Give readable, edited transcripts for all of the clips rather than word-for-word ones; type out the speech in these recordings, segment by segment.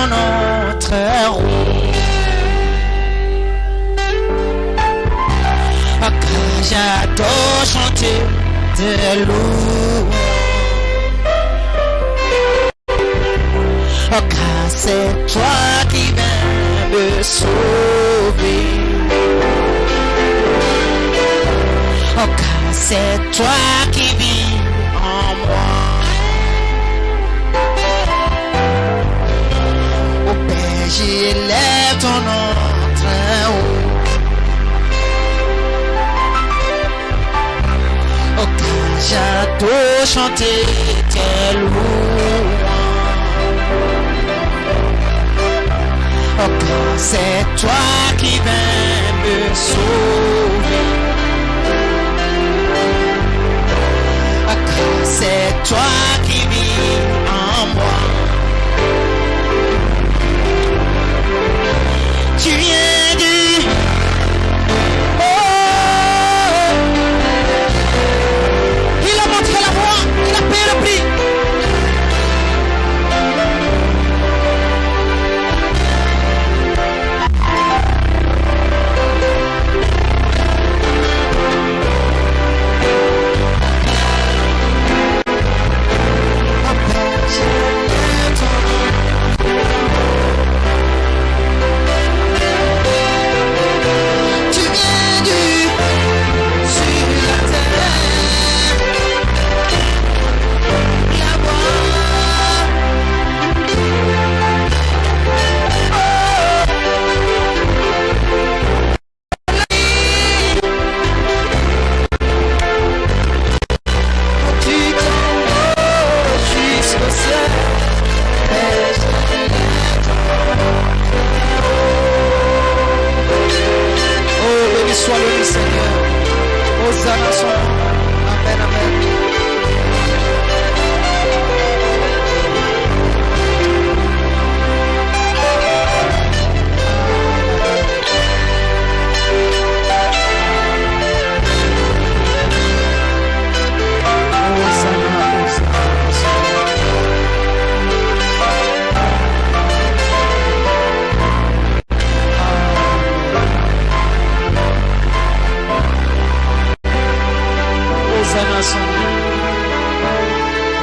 ton nom très haut. Car j'adore chanter tes louanges. Car c'est toi qui viens me sauver. Car c'est toi qui vis en moi. Au Père, j'élève ton nom très haut. Car j'adore chanter tes louanges. Car c'est toi qui viens me sauver. Car c'est toi qui vis en moi. Tu viens du... Oh, il a montré la voie, il a payé le prix.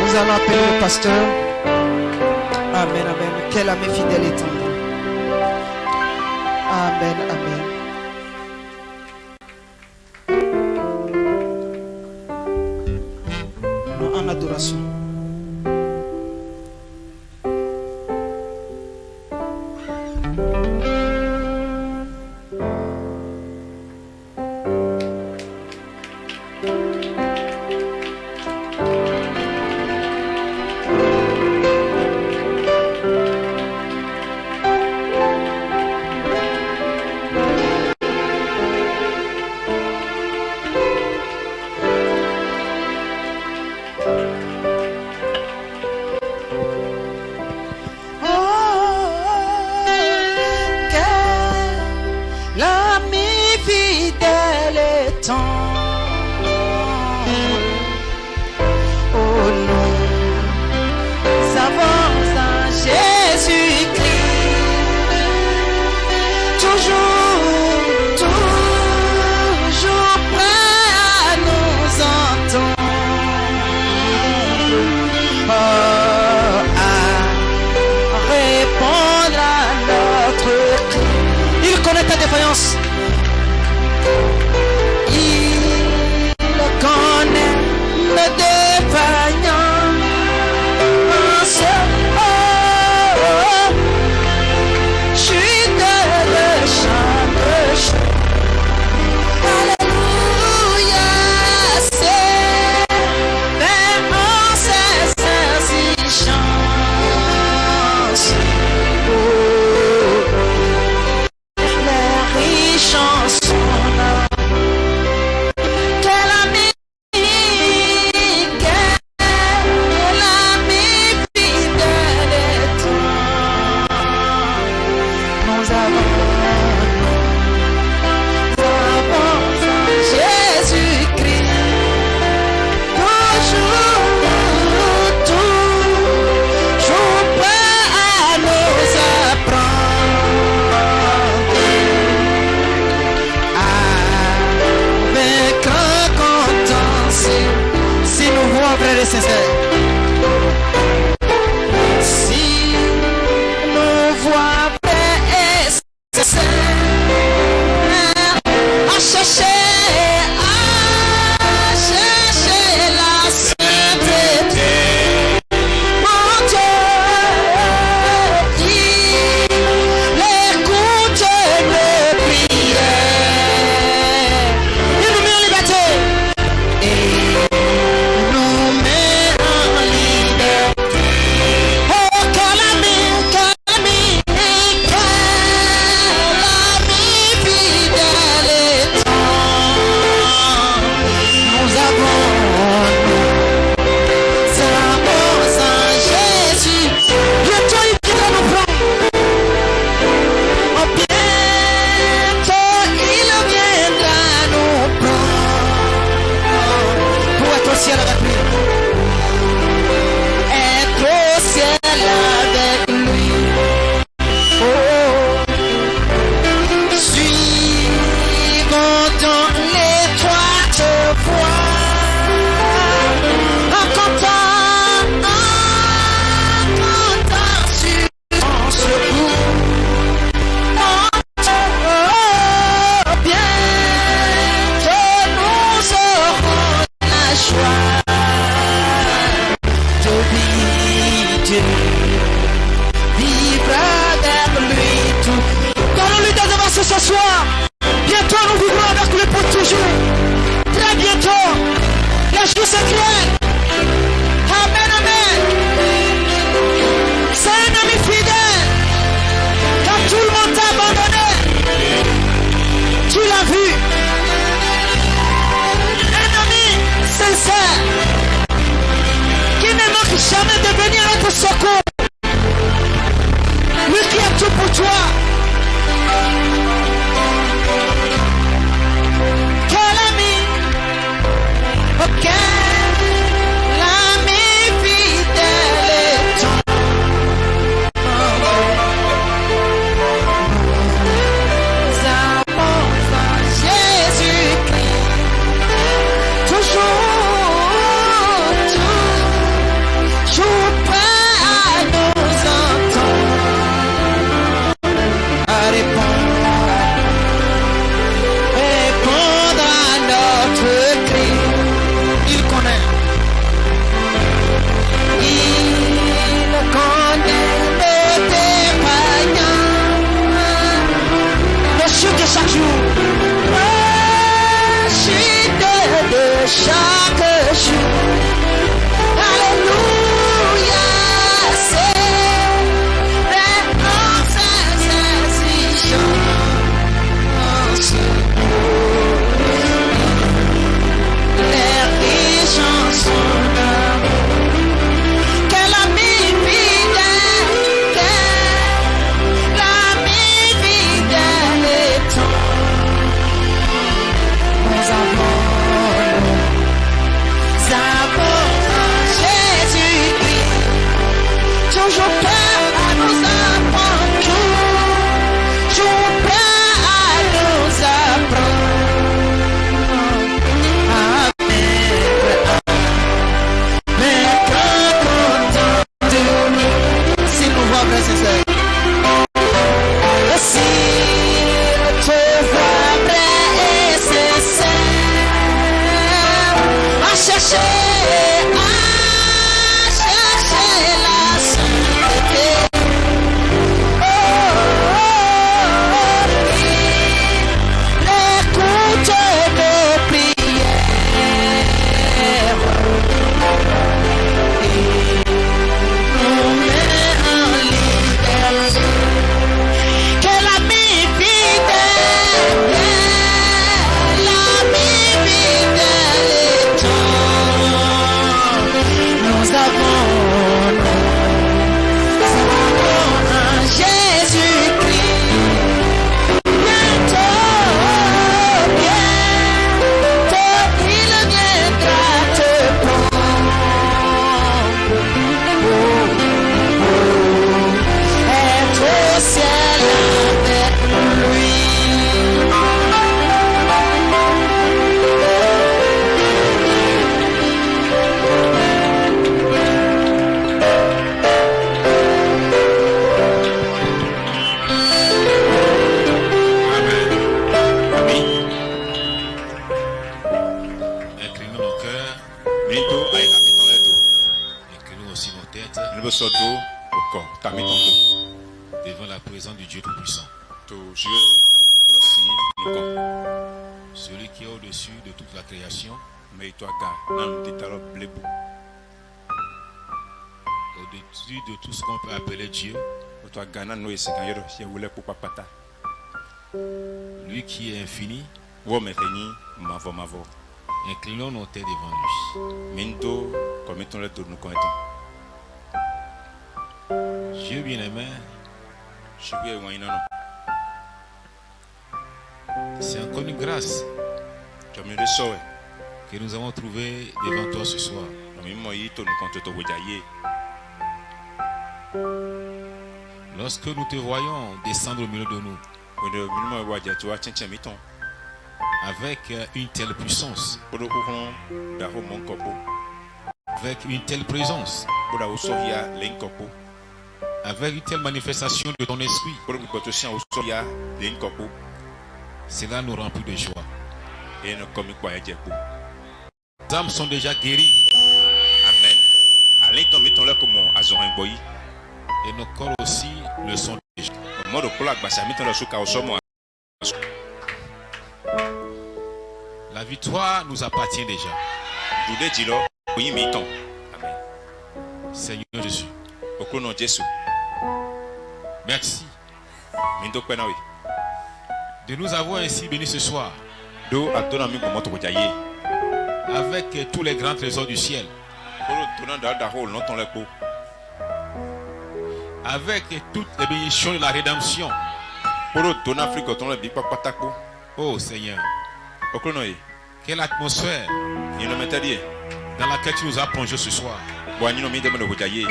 Nous allons appeler le pasteur. Amen, amen. Quel ami fidèle et tendre. Amen, amen. Nous en adoration. sur nos têtes Ne be so do oko ta mi ton do. devant la présence du Dieu Tout-Puissant. To je ga wo ko si no ko. Celui qui est au-dessus de toute la création, Me to ga na mi ta lo blebu. au-dessus de tout ce qu'on peut appeler Dieu, O to ga na no ese kan yero se wule po papata. lui qui est infini, Wo me feni mavo. inclinons nos têtes devant lui. Minto comme ton le do no ko eton. Dieu bien-aimé, Je vais wan ina no. c'est encore une grâce Je me le so e. que nous avons trouvée devant toi ce soir. Mi mo yi to no kon to wo jaye. Lorsque nous te voyons descendre au milieu de nous O de mi mo wa ja to wa chenchen mi ton. avec une telle puissance, O do ko hon da ho mon kopo. avec une telle présence, O da o so ya len kopo. avec une telle manifestation de ton esprit, O do ko to sian o so ya len kopo. cela nous remplit de joie. E no komi kwa ya je po. Nos âmes sont déjà guéries Amen. Ale ton mi ton le ko mo azon gbo yi. et nos corps aussi le sont déjà. O mo do ko la gbasa mi ton le so ka o so mo. La victoire nous appartient déjà. Jude ji lo o yin mi ton. Amen. Seigneur Jésus, O ko no Jesu. merci Mi do pe na we. de nous avoir ainsi bénis ce soir Do adona mi ko mo to jaye. avec tous les grands trésors du ciel, O do to na da ho no ton le po. avec toutes les bénédictions de la rédemption. O do to na Afrique ton le bi papata po. Oh Seigneur, O ko no e. quelle atmosphère Ni no metadie. dans laquelle tu nous as plongé ce soir. Bo ni no mi de mo no jaye.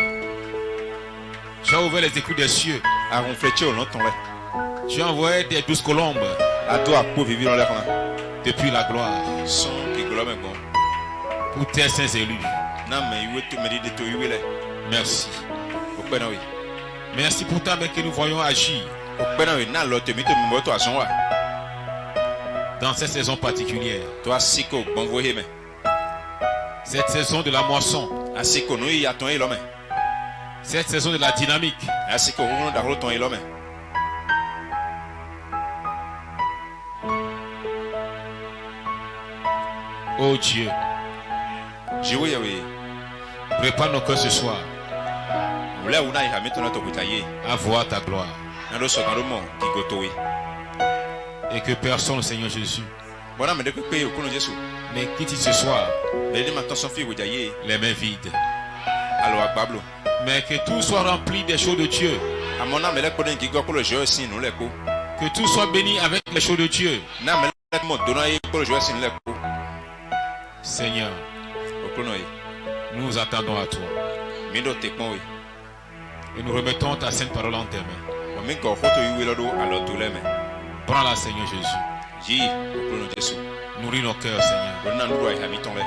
Tu as ouvert les écus des cieux, A ron fleche o no ton le. tu as envoyé des 12 colombes A do a po vivre le kan. depuis la gloire Son ki glo me gbon. pour tes saints élus. Na me iwe to me de to iwe le. Merci. O pe na we. Merci pour ta main que nous voyons agir O pe na we na lo te mi mo to ason wa. dans cette saison particulière, To asiko gbon vo he me. cette saison de la moisson, Asiko no ya ton e lo me. cette saison de la dynamique. Asiko ho da ho ton e lo me. Oh Dieu, Jiwe ya we. prépare nos cœurs ce soir Wole una ya mi ton le to jaye. à voir ta gloire Na do so kan do mo ki go to we. et que personne, Seigneur Jésus, Bona me de pe o ko no Jesu. ne quitte ce soir Me de ma ton so fi wo jaye. les mains vides, Alo agbablo. mais que tout soit rempli des choses de Dieu, Amona me le ko den ki go ko le je sin no le ko. que tout soit béni avec les choses de Dieu. Na me le mo do na e ko le je sin le ko. Seigneur, O ko no e. nous nous attendons à toi Mi do te pon we. et nous remettons ta sainte parole en tes mains. O mi ko ho to iwe lo do alo to le me. Prends-la, Seigneur Jésus. Ji o ko no Jesu. Nourris nos cœurs, Seigneur. Bona no do ya mi ton le.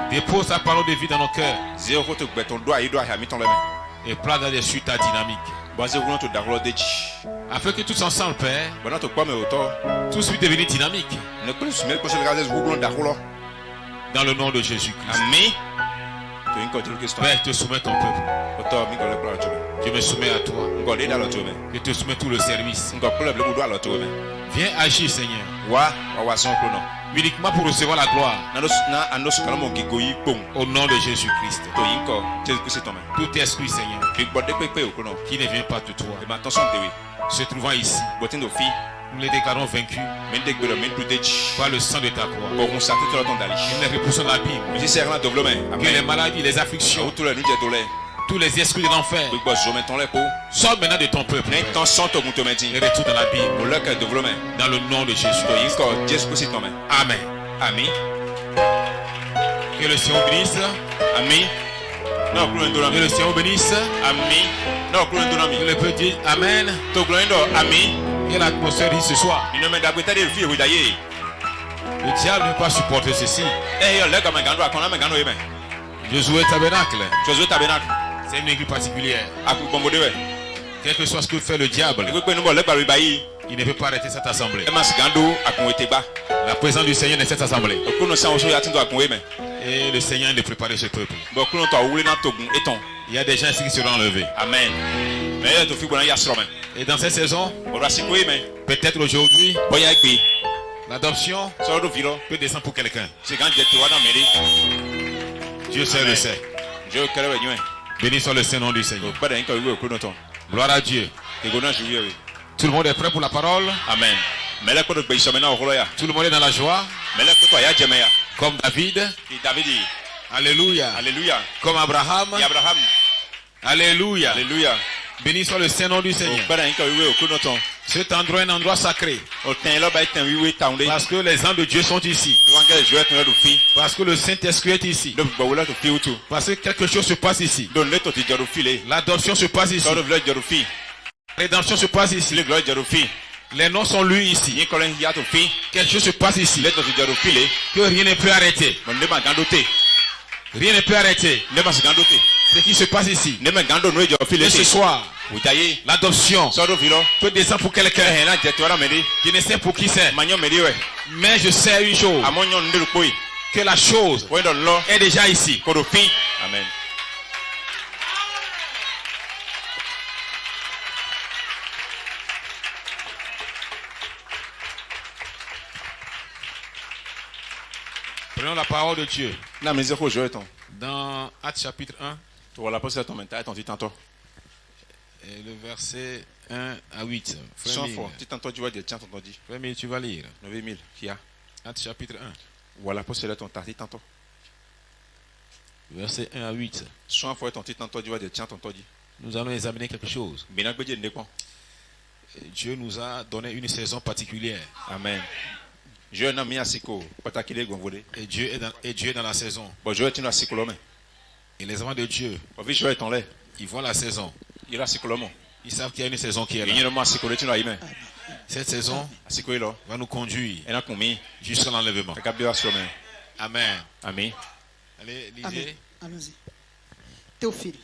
Dépose ta parole de vie dans nos cœurs Ze o ko to gbe ton do ayi do ya mi ton le me. et place dessus ta dynamique. Bon ze ko to da lo de ji. Afin que tous ensemble, Père, Bona to pa me o to. tous puissent devenir dynamiques Ne ko su me ko se ga ze ko da lo. dans le nom de Jésus-Christ. Amen. To in ko to ke sto. Père, je te soumets ton peuple. O to mi ko le pro to me. Je me soumets à toi. Ngo de da lo to me. Je te soumets tout le service. Ngo ko le ble do alo to me. Viens agir, Seigneur, Wa son ko no. uniquement pour recevoir la gloire Na ando su kala mo ki go yi pon. au nom de Jésus-Christ. To in ko Jesu ko se to me. Tout esprit, Seigneur, Ki gbo de pe o ko no. qui ne vient pas de toi, E ma ton son de we. se trouvant ici, Botin do fi. nous les déclarons vaincus Men de gbe do men du de ji. par le sang de ta croix. Bo kon sa te to ton dali. Nous les repoussons l'abîme, Mi si ser na do vlo me. que les Amen. maladies, les afflictions, O to le nu je to le. tous les esprits de l'enfer Gbogbo zo me ton le ko. sortent maintenant de ton peuple Ne ton son to gun to me ti. et retournent dans l'abîme, Mo le ka do vlo me. dans le nom de Jésus. To in ko Jesu ko se to me. Amen. Amen. Que le Seigneur bénisse. Amen. Na ku ndo na Que mi. le Seigneur bénisse. Amen. Na ku ndo na mi. Que le peuple dise Amen. To glo ndo amen. Que l'atmosphère ici ce soir. Ino me da gbeta de fi e wo daye. Le diable ne peut pas supporter ceci. Eh yo le ga me gando akona me gando ye me. Josué Tabernacle, Josué tabernacle. c'est une église particulière. Aku bombo de we. Quel que soit ce que fait le diable, E pe no bo le gba ri bayi. il ne peut pas arrêter cette assemblée. E ma si gando akun ete gba. La présence du Seigneur dans cette assemblée. Okuno sa oso ya tin do akun we me. Et le Seigneur est de préparer ce peuple. Bo kuno to awule na togun eton. Il y a des gens ici qui seront enlevés. Amen. Mais tu fais bon, il y a sûrement. Et dans cette saison, On va s'y couiller, mais. peut-être aujourd'hui, Bon, il y a écrit. l'adoption Sors de vilo. peut descendre pour quelqu'un. C'est quand tu vois dans mairie. Dieu seul le sait. Je veux qu'elle vienne. Béni soit le Saint-Nom du Seigneur. Pas d'un cas, oui, au coup de temps. Gloire à Dieu. Et qu'on a joué, oui. Tout le monde est prêt pour la parole. Amen. Mais là, quand tu payes maintenant au Roloya. Tout le monde est dans la joie. Mais là, quand tu as jamais. Comme David. Et David dit. Alléluia. Alléluia. Comme Abraham. Et Abraham. Alléluia. Alléluia. Béni soit le Saint-Nom du Seigneur. Pas d'un cas, oui, au coup de temps. Cet endroit est un endroit sacré. Au temps là, bah, t'es oui, t'as ondé. Parce que les anges de Dieu sont ici. Devant que je vais te le faire. Parce que le Saint-Esprit est ici. Donc, bah, voilà, tu fais tout. Parce que quelque chose se passe ici. Donc, là, tu dis, filer. L'adoption se passe ici. Sors de village, de fille. La rédemption se passe ici. Le village, de fille. Les noms sont lus ici. Il y a quand il y a ton fille. Quelque chose se passe ici. Là, tu dis, de filer. Que rien ne peut arrêter. Mais ne m'a gandoté. Rien ne peut arrêter. Ne m'a gandoté. Ce qui se passe ici. Ne m'a gandoté, de filer. Et ce soir, Vous taillez. l'adoption Sors de village. peut descendre pour quelqu'un. Eh, là, tu vas m'aider. Je ne sais pour qui c'est. Magnon me dit, ouais. Mais je sais une chose. À mon nom de l'eau. Que la chose Ouais, dans l'eau. est déjà ici. Korofi. Amen. Prenons la parole de Dieu. La maison que je vais ton. Dans Actes chapitre 1, Tu vas la poser ton mental, ton petit tantôt. et le verset 1 à 8. 100 Frère fois. Mille, Petit tantôt, tu vas dire, tiens, ton dit. Frère Mille, tu vas lire. 9000. Qui a? Actes chapitre 1, Voilà, poser ton petit tantôt. verset 1 à 8. 100 fois ton petit tantôt, tu vas dire, tiens, ton dit. Nous allons examiner quelque chose. Bien, que Dieu ne quoi. Dieu nous a donné une saison particulière. Amen. Je n'ai mis à Siko. Pas ta qu'il est gonvolé. Et Dieu est dans la saison. Bon, je vais tenir à Siko l'homme. Et les enfants de Dieu, Bon, je vais ton lait. ils voient la saison. Il a Siko l'homme. Ils savent qu'il y a une saison qui est Il y a là. le mot à Siko le tino à Ime. Cette saison À Siko est là. va nous conduire Elle a commis. jusqu'à l'enlèvement. Regarde bien sur main. Amen. Amen. Allez, lisez. Amen. Allons-y. Théophile,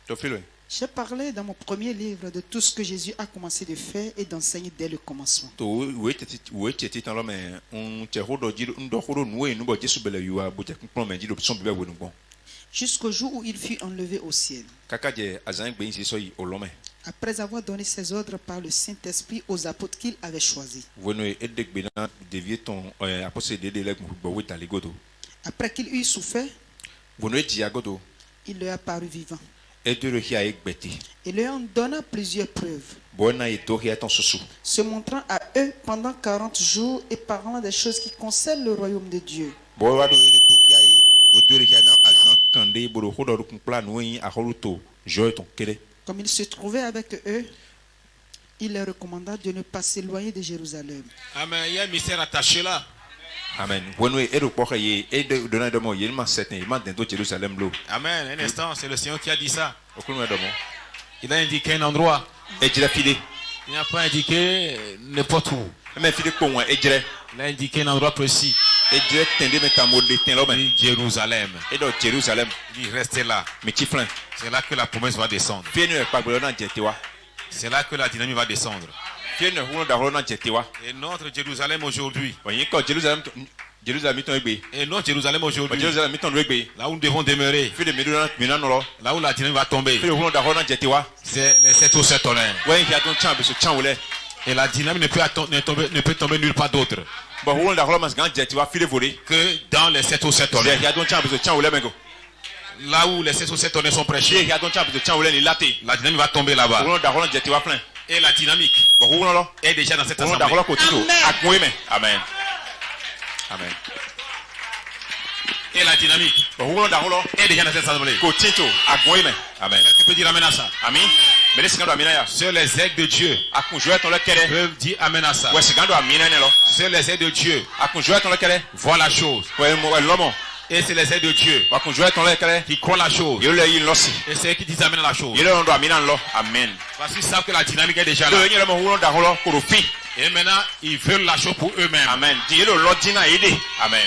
Tu fais le. j'ai parlé dans mon premier livre de tout ce que Jésus a commencé de faire et d'enseigner dès le commencement. Tu où est-ce que l'homme on te rodo dit on doit rodo nous et nous va Jésus bela yua bote qu'on me dit l'option bébé ou bon. Jusqu'au jour où il fut enlevé au ciel. Kaka je azan gbe c'est so au l'homme. Après avoir donné ses ordres par le Saint-Esprit aux apôtres qu'il avait choisis. Vous nous aidez gbe na dévier ton apôtre de lek bo weta ligodo. Après qu'il eut souffert, Vous nous dit agodo il leur apparut vivant et de le hi a ekbeti. et leur en donna plusieurs preuves, Bona et to hi ton soso. se montrant à eux pendant 40 jours et parlant des choses qui concernent le royaume de Dieu. Bo wa do de to hi a e bo de le hi na azan kande bo rodo kun plan oui a holuto joy ton kele. Comme il se trouvait avec eux, il leur recommanda de ne pas s'éloigner de Jérusalem. Amen. Il y a un mystère attaché là. Amen. Bueno e do poka ye e de dona de mo ye ma certain il ma den do Jérusalem lo. Amen. Un instant, c'est le Seigneur qui a dit ça. Okunu de mo. Il a indiqué un endroit. E jira file. Il n'a pas indiqué n'importe où. Me file ko won e jira. Il a indiqué un endroit précis. E jira tende me ta mo de ten lo Il me. dit Jérusalem. E do Jérusalem Il dit restez là. me ti flan. C'est là que la promesse va descendre. Fie ne pa gbo na jetewa. C'est là que la dynamique va descendre. Fie ne hu da ho na jetewa. Et notre Jérusalem aujourd'hui. Oyin ko Jérusalem ton egbe. Et notre Jérusalem aujourd'hui. Jérusalem ton egbe. Là où nous devons demeurer. Fie de me do na no lo. Là où la dynamique va tomber. Fie hu da ho na jetewa. C'est les 7 ou 7 tonnerres. Ouais, il y a donc champ so champ wole. Et la dynamique ne peut tomber nulle part d'autre Bo hu da ho mas gan jetewa file volé. que dans les 7 ou 7 Il tonnerres. y a donc champ so champ wole mengo. Là où les 7 ou 7 tonnerres sont Il prêchés, y a donc champ so champ wole ni laté. la dynamique va tomber là-bas. Hu da ho na jetewa plein. Et la dynamique Bo hu lo. est déjà dans cette Hu da ho assemblée. ko tito. Akwe me. Amen. Amen. Et la dynamique Bo hu da ho lo. est déjà dans cette assemblée. Ko tito. Akwe me. Amen. Quelqu'un peut dire amen à ça? Amen. Mais les signes amina ya. Seuls les aigles de Dieu Akun jouer ton le kere. peuvent dire amen à ça. Ouais, sigando amina ne lo. Seuls les aigles de Dieu Akun jouer ton le kere. voient la chose. Ouais, mo lomo. Et c'est les aigles de Dieu Akun jouer ton le kere. qui croient la chose. Yo le yin losi. Et c'est eux qui disent amen à la chose. Yo le ndo amina lo. Amen. Parce qu'ils savent que la dynamique est déjà Le là. yin le mo hu da ho lo ko fi. Et maintenant, ils veulent la chose pour eux-mêmes. Amen. Di le lo dina ide. Amen.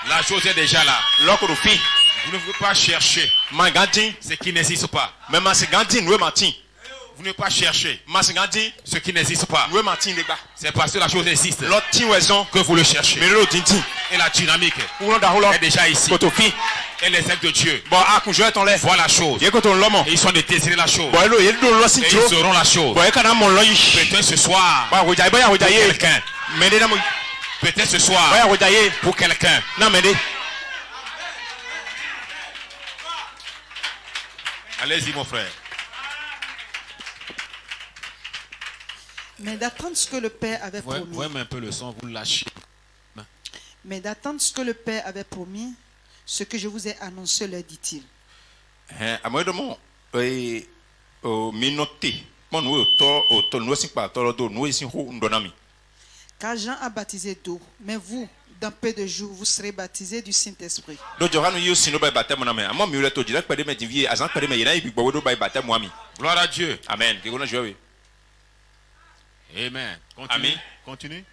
La chose est déjà là. Lo ko fi. Vous ne pouvez pas chercher Mangandin. ce qui n'existe pas. Mais Masigandin, nous matin. Vous ne pouvez pas chercher Masigandin, ce qui n'existe pas. nous matin les gars. C'est parce que la chose existe L'autre raison que vous le cherchez. mais l'autre dit. Et la dynamique Où on a est déjà ici. Kotofi. Et les ailes de Dieu Bon, ah, kun jɔ ton lɛ. voient la chose. Yé ko ton lɔmɔ. Et ils sont de désirer la chose. Bon, elo yé do lɔ si Et tso. ils sauront la chose. Bon, yé kana mɔ lɔ yi. Peut-être ce soir, Bon, ahoja, bon, ahoja pour yé. quelqu'un. Mɛ de na mo. Peut-être ce Bon, soir, ahoja yé. pour quelqu'un. Na mɛ de. Allez-y, mon frère. Mais d'attendre ce que le Père avait promis. Voyez un peu le son, vous lâchez. Mais d'attendre ce que le Père avait promis, ce que je vous ai annoncé, leur dit-il. Amoy domo o minote. Mon no to no sin pa to do no sin ho ndonami. Car Jean a baptisé d'eau, mais vous, dans peu de jours, vous serez baptisés du Saint-Esprit. Do joranu yo sino ba baptême na me. Amo mi le to jira pede me divie azan pede me yina ibi gbo do ba baptême moi mi. Gloire à Dieu. Amen. Ke gona jowe. Amen. Continue. Amen. Continue.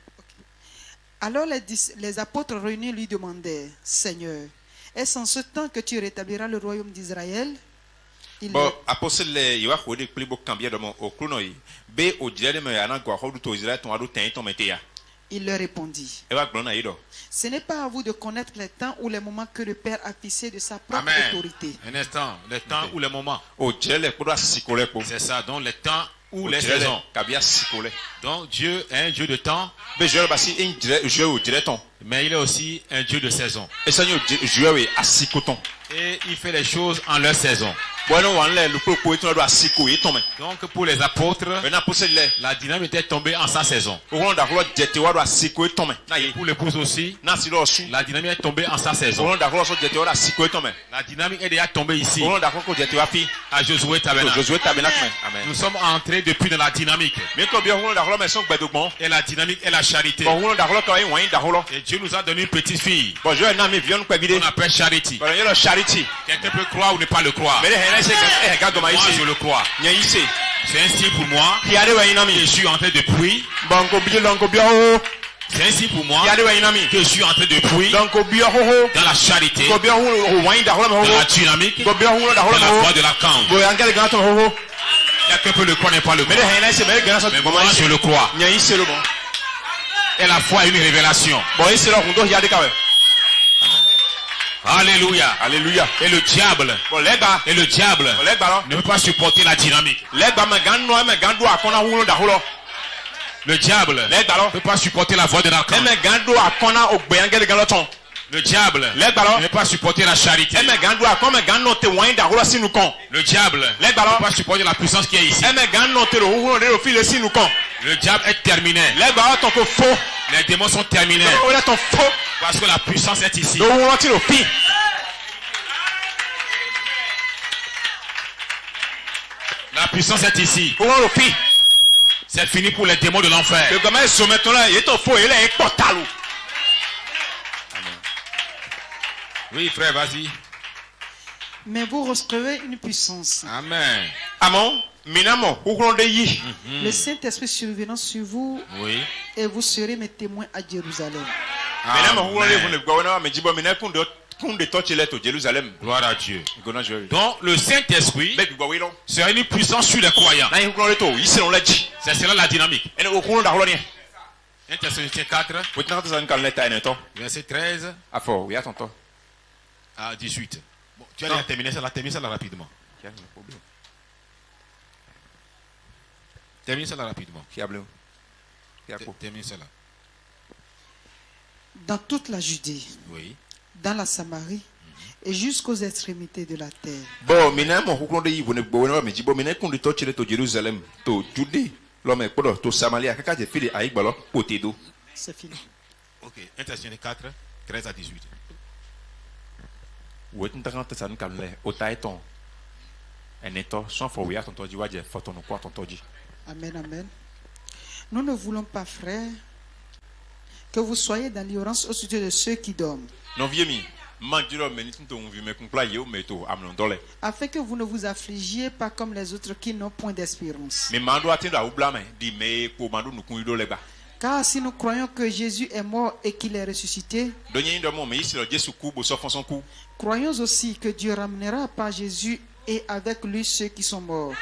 Alors les apôtres réunis lui demandèrent, Seigneur, est-ce en ce temps que tu rétabliras le royaume d'Israël? Il Bon, apostle le yo ko de plibo cambia do mo o kruno yi. Be o jira me ana gwa ho do to Israël ton ado ten ton meteya. Il leur répondit, E wa glona yi do. ce n'est pas à vous de connaître les temps ou les moments que le Père a fixés de sa propre Amen. autorité. Un instant. Les temps ou les moments. O jira le ko do asikole ko. C'est ça. Donc les temps ou O les jira le saisons. kabia sikole. Donc Dieu est un Dieu de temps, Be jira ba si en jira je o jira ton. mais il est aussi un Dieu de saison. E sanyo jowe asikoton. Et il fait les choses en leur saison. Bueno wan le lu ko eton do asiko yi ton me. Donc pour les apôtres, Ben apostle le la dynamique était tombée en sa saison. o ron da ko jete wa do asiko yi ton me. Na yi. Pour l'épouse aussi, Na si lo su. la dynamique est tombée en sa O saison. ron da ko so jete wa do asiko yi ton me. La dynamique est déjà tombée ici, O ron da ko jete wa fi. à Josué To Tabernacle. Josué tabernacle me. Amen. Nous sommes entrés depuis dans la dynamique. Me ko bi o ron da ko me so gbedogbon. Et la dynamique est la charité. Bon ron da ko ka yi wan da ko lo. Et Dieu nous a donné une petite fille Bon je na mi vion pe bide. qu'on appelle Charity. Bon yo lo charity. Quelqu'un peut croire ou ne pas le croire. Me le hele se ga do ma Moi, je isi. le crois. Nya isi. C'est un signe pour moi. Ki ade wa ina Que je mi. suis en train de prier. Bon ko bi lo ko bi o. C'est un signe pour moi Ki ade wa ina mi. que je suis en train de prier Donc ko bi o ho. dans la charité, Ko bi o wan da ko me dans la ho. dynamique, Ko bi o da ko dans la me voie ho. de la camp. Bo angele ga ton ho. Quelqu'un peut le croire, n'est pas le Me le croire. hele se me ga so Mais ko moi, ma je isi. le crois. Nya isi lo bon. Et la foi est une révélation. Bon isi lo kun do ya de ka we. Alléluia. Alléluia. Et le diable, Bon lega. et le diable Bon lega lo. ne peut pas supporter la dynamique. Legba me gan no me gan do akona hu da ho lo. Le diable Legba lo. ne peut pas supporter la voie de la camp. Me gan do akona ogbe angele gan lo ton. Le diable Legba lo. ne peut pas supporter la charité. Me gan do akona me gan no te wan da ho lo sinu kon. Le diable ne Legba peut lo. pas supporter la puissance qui est ici. Me gan no te ro hu de ro fi le sinu kon. Le diable est terminé. Legba lo ton ko fo. Les démons sont terminés. O le ton fo. Parce que la puissance est ici. Do hu lo ti ro fi. La puissance est ici. O ro fi. C'est fini pour les démons de l'enfer. Le gama so meton la ye ton fo ele e portalu. Oui, frère, vas-y. Mais vous recevrez une puissance. Amen. Amon, minamo, hu ron de yi. Le Saint-Esprit survenant sur vous Oui. et vous serez mes témoins à Jérusalem. Minamo hu ron de hu Amen. ne gwa na me jibo mine kun de to chele to Jérusalem. Gloire à Dieu. Gona je. Donc, le Saint-Esprit Be gwa we lo. sera une puissance sur les croyants. Na hu ron de to yi se ron la ji. C'est cela la dynamique. Ene o kun da ho lo ni. 1 Thessaloniciens 4, Wo tan ta san kan leta ene to. verset 13 Afo, wi aton to. à 18. Bon, tu as Non. déjà terminé ça là rapidement. Ki a le problème. Termine ça là rapidement. Ki a bleu. Ki a ko. Termine ça là. Dans toute la Judée, Oui. dans la Samarie et jusqu'aux extrémités de la terre. Bon, minamo hu ron de yi wo ne gwa na me jibo mine kun de to chele to Jérusalem to Jude. Lo me podo to Samaria kaka je fili ai gbalo potedo. C'est fini. Ok. 1 Thessaloniciens 4, 13 à 18. Wo tan ta san kan le o tai ton. Ene to son fo wi aton to ji wa je foto no ko aton to ji. Amen, amen. Nous ne voulons pas, frères, que vous soyez dans l'ignorance au sujet de ceux qui dorment, Non vie mi. Man jiro me ni tinto vi me kun pla yo me to amnon dole. afin que vous ne vous affligiez pas comme les autres qui n'ont point d'espérance. Me mando atindo a ubla me di me ko mando nu kun ido legba. Car si nous croyons que Jésus est mort et qu'il est ressuscité, Do nyin do mo me isi lo Jesu ku bo so fon son ku. croyons aussi que Dieu ramènera par Jésus et avec lui ceux qui sont morts.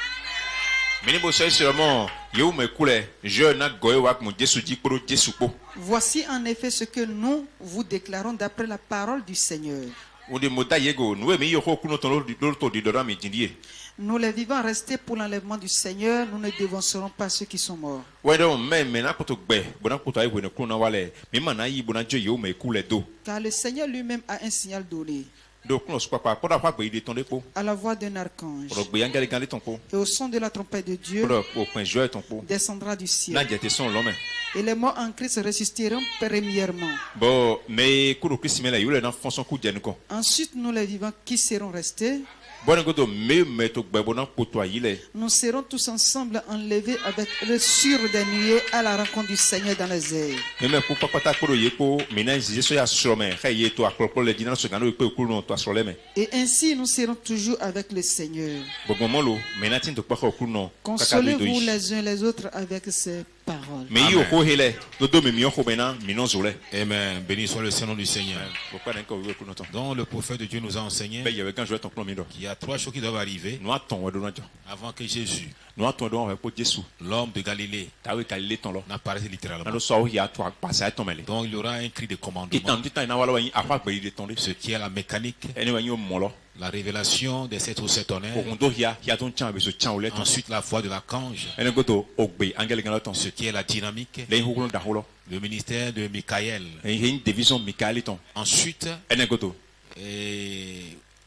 Me ni bo so isi lo mo yo me kule je na goyo wa mo Jesu ji pro Jesu po. Voici en effet ce que nous vous déclarons d'après la parole du Seigneur. On dit mota yego nous mais yo ko kuno ton l'autre di dora mi dindie. Nous les vivants restés pour l'enlèvement du Seigneur, nous ne dévancerons pas ceux qui sont morts. Ouais donc mais na poto gbe bona poto ay wene kuno wale mi mana yi bona jo yo me ku le do. Car le Seigneur lui-même a un signal donné. Donc kuno so papa poda fa gbe de ton depo. À la voix d'un archange. Poda gbe yangale gale ton ko. Et au son de la trompette de Dieu, Poda au point joie ton ko. descendra du ciel. Na jete son l'homme. Et les morts en Christ ressusciteront premièrement. Bon mais kuno Christ yo le na fonction ku jenu ko. Ensuite, nous les vivants qui serons restés, Bon goto me to gbe bona poto ayile. nous serons tous ensemble enlevés avec le sur des nuées à la rencontre du Seigneur dans les airs. Mais pour papa ta ko yeko mina nzi so ya so me khaye to akropro le dina so gano pe ku no to asole me. Et ainsi, nous serons toujours avec le Seigneur. Bogomolo mina tin to pa ko no. Consolez-vous les uns les autres avec ces paroles. Mais yo ko hele dodo me miyo ko bena minon zole. Amen. Béni soit le Saint-Nom du Seigneur. Pourquoi d'un ko ku no ton. Donc le prophète de Dieu nous a enseigné Ben yewe kan jouer ton plan mi do. qu'il y a 3 choses qui doivent arriver No aton we do na jo. avant que Jésus, No aton do we po Jesu. l'homme de Galilée, Ta we kalile ton lo. n'apparaisse Na littéralement. do so ya to passer ton mele. Donc il y aura un cri de commandement, Titan na wala wan afa gbe de ton de. ce qui est la mécanique, Eni wan yo mo lo. la révélation des 7 ou 7 tonnerres, Ko do ya ton chan be so chan ole ton. ensuite la voix de l'archange, Eni goto ogbe angele gan ton. ce qui est la dynamique, Le hu da holo. le ministère de Michael, Eni une division Michael ton. ensuite Eni goto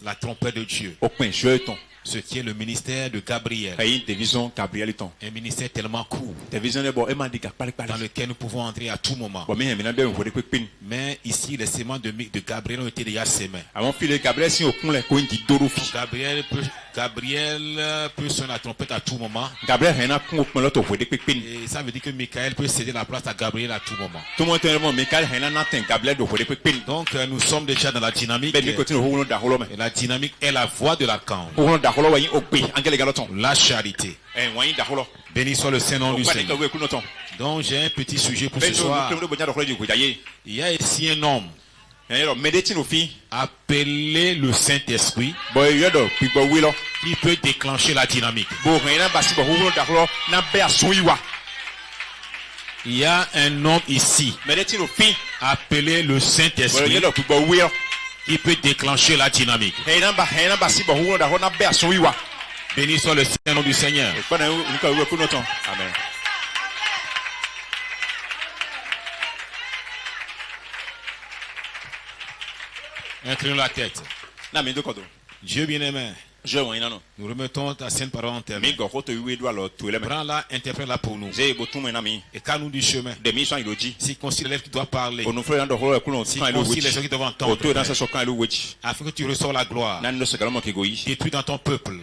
la trompette de Dieu, o point jouer ton. ce qui est le ministère de Gabriel, Une division Gabriel ton. un ministère tellement court Division le bo e ma di ga pali dans pali. lequel nous pouvons entrer à tout moment. Bo mi he mi na be wo de pin. Mais ici, les séments de Gabriel ont été déjà sémés. Àwọn file Gabriel si okun le ko ndi doro fi. Gabriel peut sonner la trompette à tout moment. Gabriel he na kun okun lo to wo de pin. Et ça veut dire que Michael peut céder la place à Gabriel à tout moment. Tout monde te mo Michael he na ten Gabriel do wo de pin. Donc, nous sommes déjà dans la dynamique. Be mi ko tin ho wo da holo me. Et la dynamique est la voix de l'archange, Ho wo da holo wa yin ogbe angele ga lo ton. la charité. Wa yin da holo. Béni soit le Saint-Nom du Kwa de ka Seigneur. we ku no ton. Donc, j'ai un petit sujet pour Be ce to soir. to bo nya do holo di ko jaye. Il y a ici un homme Yen yo medicine o fi. appelé le Saint-Esprit Bo yo do pigbo wi lo. qui peut déclencher la dynamique. Bo he na basi bo ho wo da holo na be asun yi wa. Il y a un homme ici Medicine o fi. appelé le Bo yo Saint-Esprit do pigbo wi lo. qui peut déclencher la dynamique. He na basi bo ho wo da holo na be asun yi wa. Béni soit le Saint-Nom du Seigneur. Kwa na ni ka we ku no ton. Amen. Inclinons la tête. Na mi do ko do. Dieu bien-aimé, Je wan ina no. nous remettons ta sainte parole en tes mains. Mi go ko to wi do alo to le me. Prends-la, interprète-la pour nous. Je bo tun me na mi. Et quand nous du chemin, De mi so iloji. si considère l'élève qui doit parler, Onu fo yando holo ku no si kan ilu considère les wuchi. gens qui doivent O to entendre, na so kan ilu wuchi. afin que tu ressors la gloire, Na no se galamo ke go yi. détruis dans ton peuple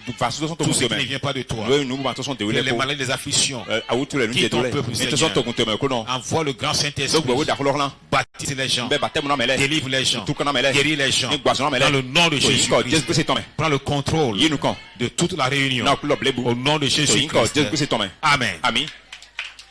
Du façon to tout ce ko qui ne me. vient pas de toi, We nu ba to son de les le ko. maladies, les afflictions. Awutu le nu de ton dole. peuple, Ni to Seigneur. son to kun te me ko no. Envoie le grand So Saint-Esprit, gbo we da holo lan. baptise les gens, Be ba te mo na mele. délivre les gens, Tout kana mele. guéris les gens, Ni gba so na mele. dans le nom de So yin ko Jesu Jésus-Christ. se to me. Prends le contrôle Yi nu kan. de toute la réunion Na ku lo blebu. au nom de So yin ko Jesu Jésus-Christ. se to me. Amen. Ami.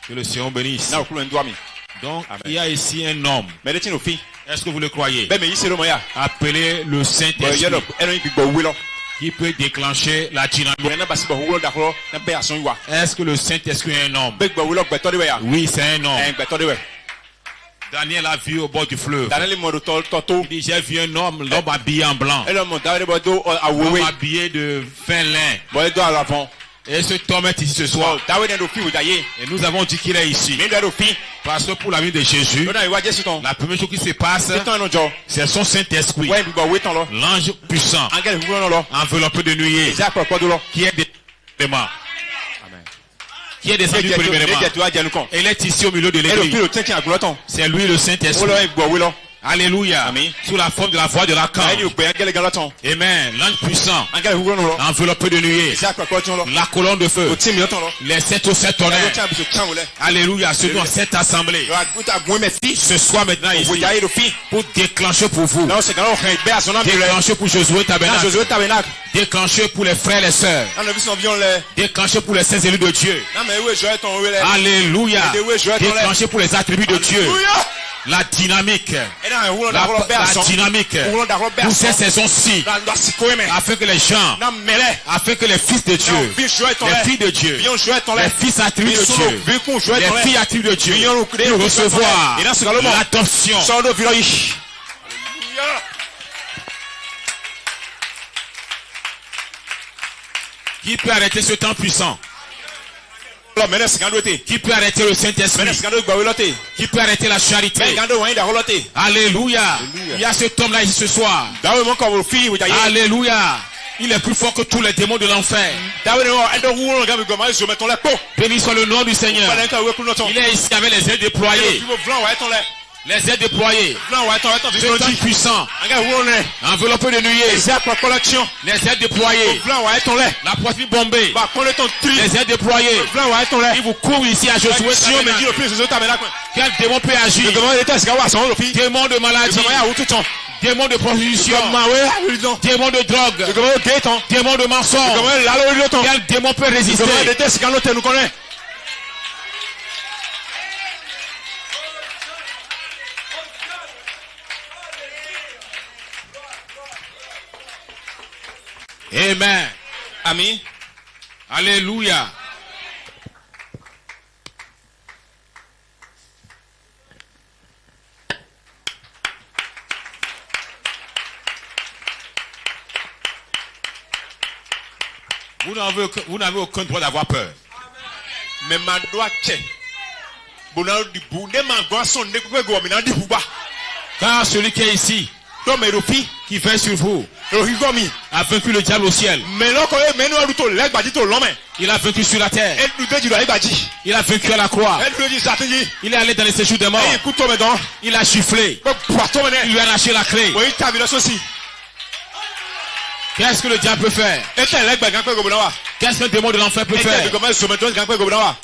Que le Seigneur bénisse. Na ku lo ndu ami. Donc, Amen. il y a ici un homme, Medicine o fi. est-ce que vous le croyez, Be me yi se lo mo ya. appelé le Bo ye Saint-Esprit, lo eno yi gbo wi lo. qui peut déclencher la dynamique. Bo na basi bo holo da holo na be asun yi wa. Est-ce que le Saint-Esprit est un homme? Be gbo wi lo gbe to de we ya. Oui, c'est un homme. Gbe to de we. Daniel a vu au bord du fleuve. Daniel mo do to to. Il dit, j'ai vu un homme, l'homme habillé en blanc, Elo mo da bo do awowe. l'homme habillé de fin lin. Bo do ala fon. Et ce homme est ici ce soir. Dawe ne do fi wo daye. Et nous avons dit qu'il est ici. Mi do fi. Parce que pour la vie de Jésus, Lo na iwa Jesu ton. la première chose qui se passe, Ton no jo. c'est son Saint-Esprit, We bi gbo we ton lo. l'ange puissant, Angel hu lo lo. enveloppé de nuée, Ja ko ko do lo. qui est premièrement, Amen. qui est descendu premièrement. Je tu a janu kon. Il est ici au milieu de E lo fi l'église. lo teki agulo ton. C'est lui le O Saint-Esprit. lo e gbo we lo. Alléluia. Amen. Sous la forme de la voix de Ayi l'archange. o pe angel gan lo ton. Amen. L'ange puissant, Angel hu lo lo. enveloppé de nuée, Ja ko ko ton lo. la colonne de feu, O ti mi lo ton lo. les 7 ou 7 Lo tonnerres. cha bi so chan wo le. Alléluia. Ceux dans cette assemblée, Lo aguta gun me fi. ce soir maintenant Wo ici, daye do fi. pour déclencher pour vous, Na o se gan lo kan be asona mi le. déclencher pour Josué Na Tabernacle, Josué tabernacle. déclencher pour les frères et les sœurs, Na no bi so vion le. déclencher pour les saints élus de Dieu. Na me we joye ton we le. Alléluia. Déclencher pour les attributs de Dieu. Hallelujah. La dynamique. E na hu lo da holo be La ason. dynamique. Hu lo da holo be Pour ces ason. saisons-ci. Na ndo asiko me. Afin que les gens, Na mele. afin que les fils de Na Dieu, bi joye ton les le. filles de Dieu, Vion joye ton le. les fils attributs de Dieu, Bi kun joye ton les le. filles attributs de Dieu, Vion puissent recevoir Et dans ce cas-là, l'adoption. Sors de village. Qui peut arrêter ce temps puissant? Lo mene sikando te. Qui peut arrêter le Mene Saint-Esprit? sikando gbawe lote. Qui peut arrêter la charité? Mene sikando wani da holote. Alléluia. Il y a cet homme-là ici ce soir. Dawe mon ko fi wo jaye. Alléluia. Il est plus fort que tous les démons de l'enfer. Dawe no endo wulo ga mi goma zo meton le po. Béni soit le nom du Seigneur. Bale ka we ku noton. Il est ici avec les ailes déployées. Fi wo blanc wa eton le. Les ailes déployées. Blanc wa eton Ce temps puissant. Anga wulo ne. Enveloppé de nuée. Eza kwa collection. Les ailes déployées. Blanc wa eton le. La poitrine bombée. Ba kon le ton tri. Les ailes déployées. Blanc wa eton le. Il vous court ici à Josué. Si on me dit le plus zo ta me la kwa. Quel démon peut agir? Goma eta ska wa son lo fi. Démon de maladie. Goma ya wutu ton. Démon de prostitution. Goma we aludon. Démon de drogue. Goma o geton. Démon de mensonge. Goma la lo ton. Quel démon peut résister? Goma de tes ska lo te nous connaît. Amen. Amen. Alléluia. Vous n'avez aucun droit d'avoir peur. Mais ma doit che. Bona di bu ne ma gwa son ne ko go mi na di bu ba. Car celui qui est ici, To me rofi qui fait sur vous, ro hi go mi. a vaincu le diable au ciel. Me lo ko e me no ru to le gbaji to lo me. Il a vaincu sur la terre. E du deji lo ai gbaji. Il a vaincu à la croix. E du deji satinji. Il est allé dans les séjours des morts. E ku to me don. Il a chifflé. Ko bua to me Il ne. lui a arraché la clé. Wo ita bi lo so si. Qu'est-ce que le diable peut faire? E te le gba gan pe go bona wa. Qu'est-ce qu'un démon de l'enfer peut E te bi faire? go ma so me don gan pe go bona wa.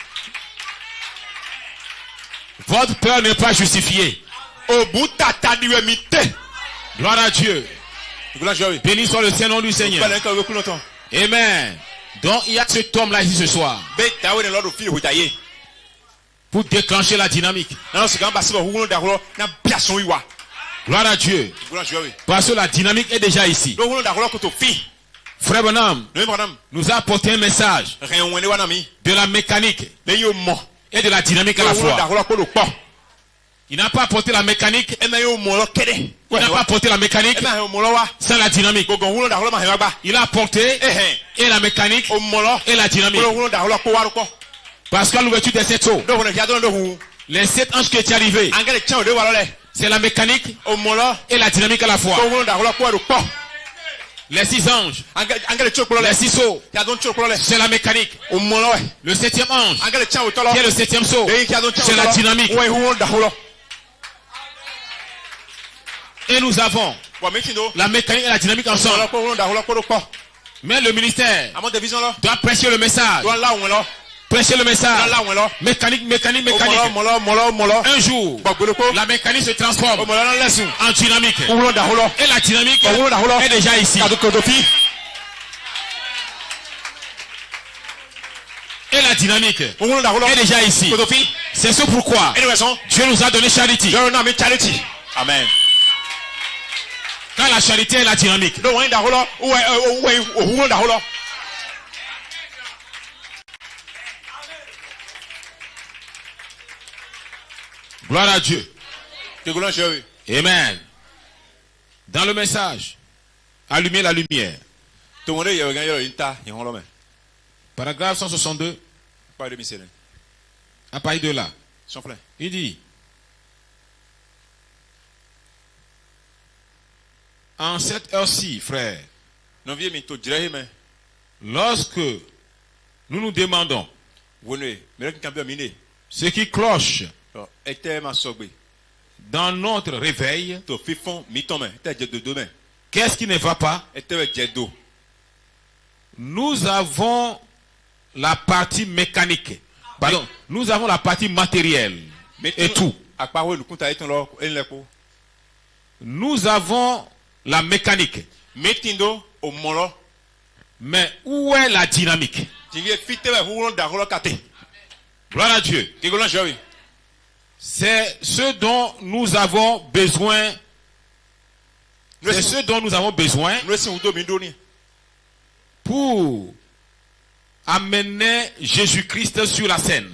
Votre peur n'est pas justifiée. O bu tata di we mi te. Gloire à Dieu. Gloire joie. Béni soit le Saint-Nom du Seigneur. Bale ka we ku noton. Amen. Donc il y a cet homme-là ici ce soir Be ta we ne lo do fi ho jaye. pour déclencher la dynamique. Na so gan ba se bo hu da holo na bia son wi wa. Gloire à Dieu. Gloire joie. Parce que la dynamique est déjà ici. Do hu da holo ko to fi. Frère Bonhomme No madame. nous a apporté un message Ren won ne wa na mi. de la mécanique Le yo mo. et de la dynamique à la Da fois. holo ko do po. Il n'a pas apporté la mécanique. E na yo mo lo kede. Il n'a pas apporté la mécanique E na yo mo lo wa. sans la dynamique. Gogo hu da holo ma he wa gba. Il a apporté et la mécanique O mo lo. et la dynamique. Ko hu da holo ko wa ru ko. Parce qu'à l'ouverture des 7 eaux, Do hu ne ya do hu. les 7 anges qui étaient arrivés, Angele chan o de wa lo le. c'est la mécanique O mo lo. et la dynamique à la fois. Ko hu da holo ko wa ru po. Les 6 anges, Angele cho ko lo le. les 6 sceaux, Ya don cho ko lo le. c'est la mécanique. O mo lo. Le 7e ange, Angele chan o to lo. qui est le 7e sceau, E ya don chan. c'est la dynamique. Ouais hu da holo. Et nous avons Wa mi tin do. la mécanique et la dynamique Mo lo ensemble. ko hu da holo ko do po. Mais le ministère Amon de vision lo. doit prêcher le message. Do la won lo. Prêcher le Do message. la won lo. Mécanique, mécanique, O mo lo mécanique. mo lo mo lo mo lo. Un jour, Gbagbolo ko. la mécanique se O transforme mo lo na lesun. en dynamique. O hu da holo. Et la dynamique O hu da holo. est déjà ici. Ka do ko do fi. Et la dynamique O hu da holo. est déjà ici. Ko do fi. C'est ce pourquoi Anyway son. Dieu nous a donné charité. Yo na mi charity. Amen. Quand la charité est la dynamique. Do wan da holo. O hu da holo. Gloire à Dieu. Que gloire joie. Amen. Dans le message, allumez la lumière. To won de yo gan yo inta ye holo me. Paragraphe 162, Pa de mi sele. à partir de là. Son plein. Il dit, en cette heure-ci, frère, Non vie mi to dire me. lorsque nous nous demandons Wonwe. Me le kan bi mi ne. ce qui cloche To ete ma sogbe. dans notre réveil, To fifon mi ton me. Te je de demain. qu'est-ce qui ne va pas? Ete we je do. Nous avons la partie mécanique. Pardon, nous avons la partie matérielle et tout. Akpawo lukunta eton lo enlepo. Nous avons la mécanique. Metindo o mo lo. Mais où est la dynamique? Ti vie fite we hu da holo kate. Gloire à Dieu. Que gloire joie. C'est ce dont nous avons besoin. C'est ce dont nous avons besoin Nous si udo mi do ni. pour amener Jésus-Christ sur la scène.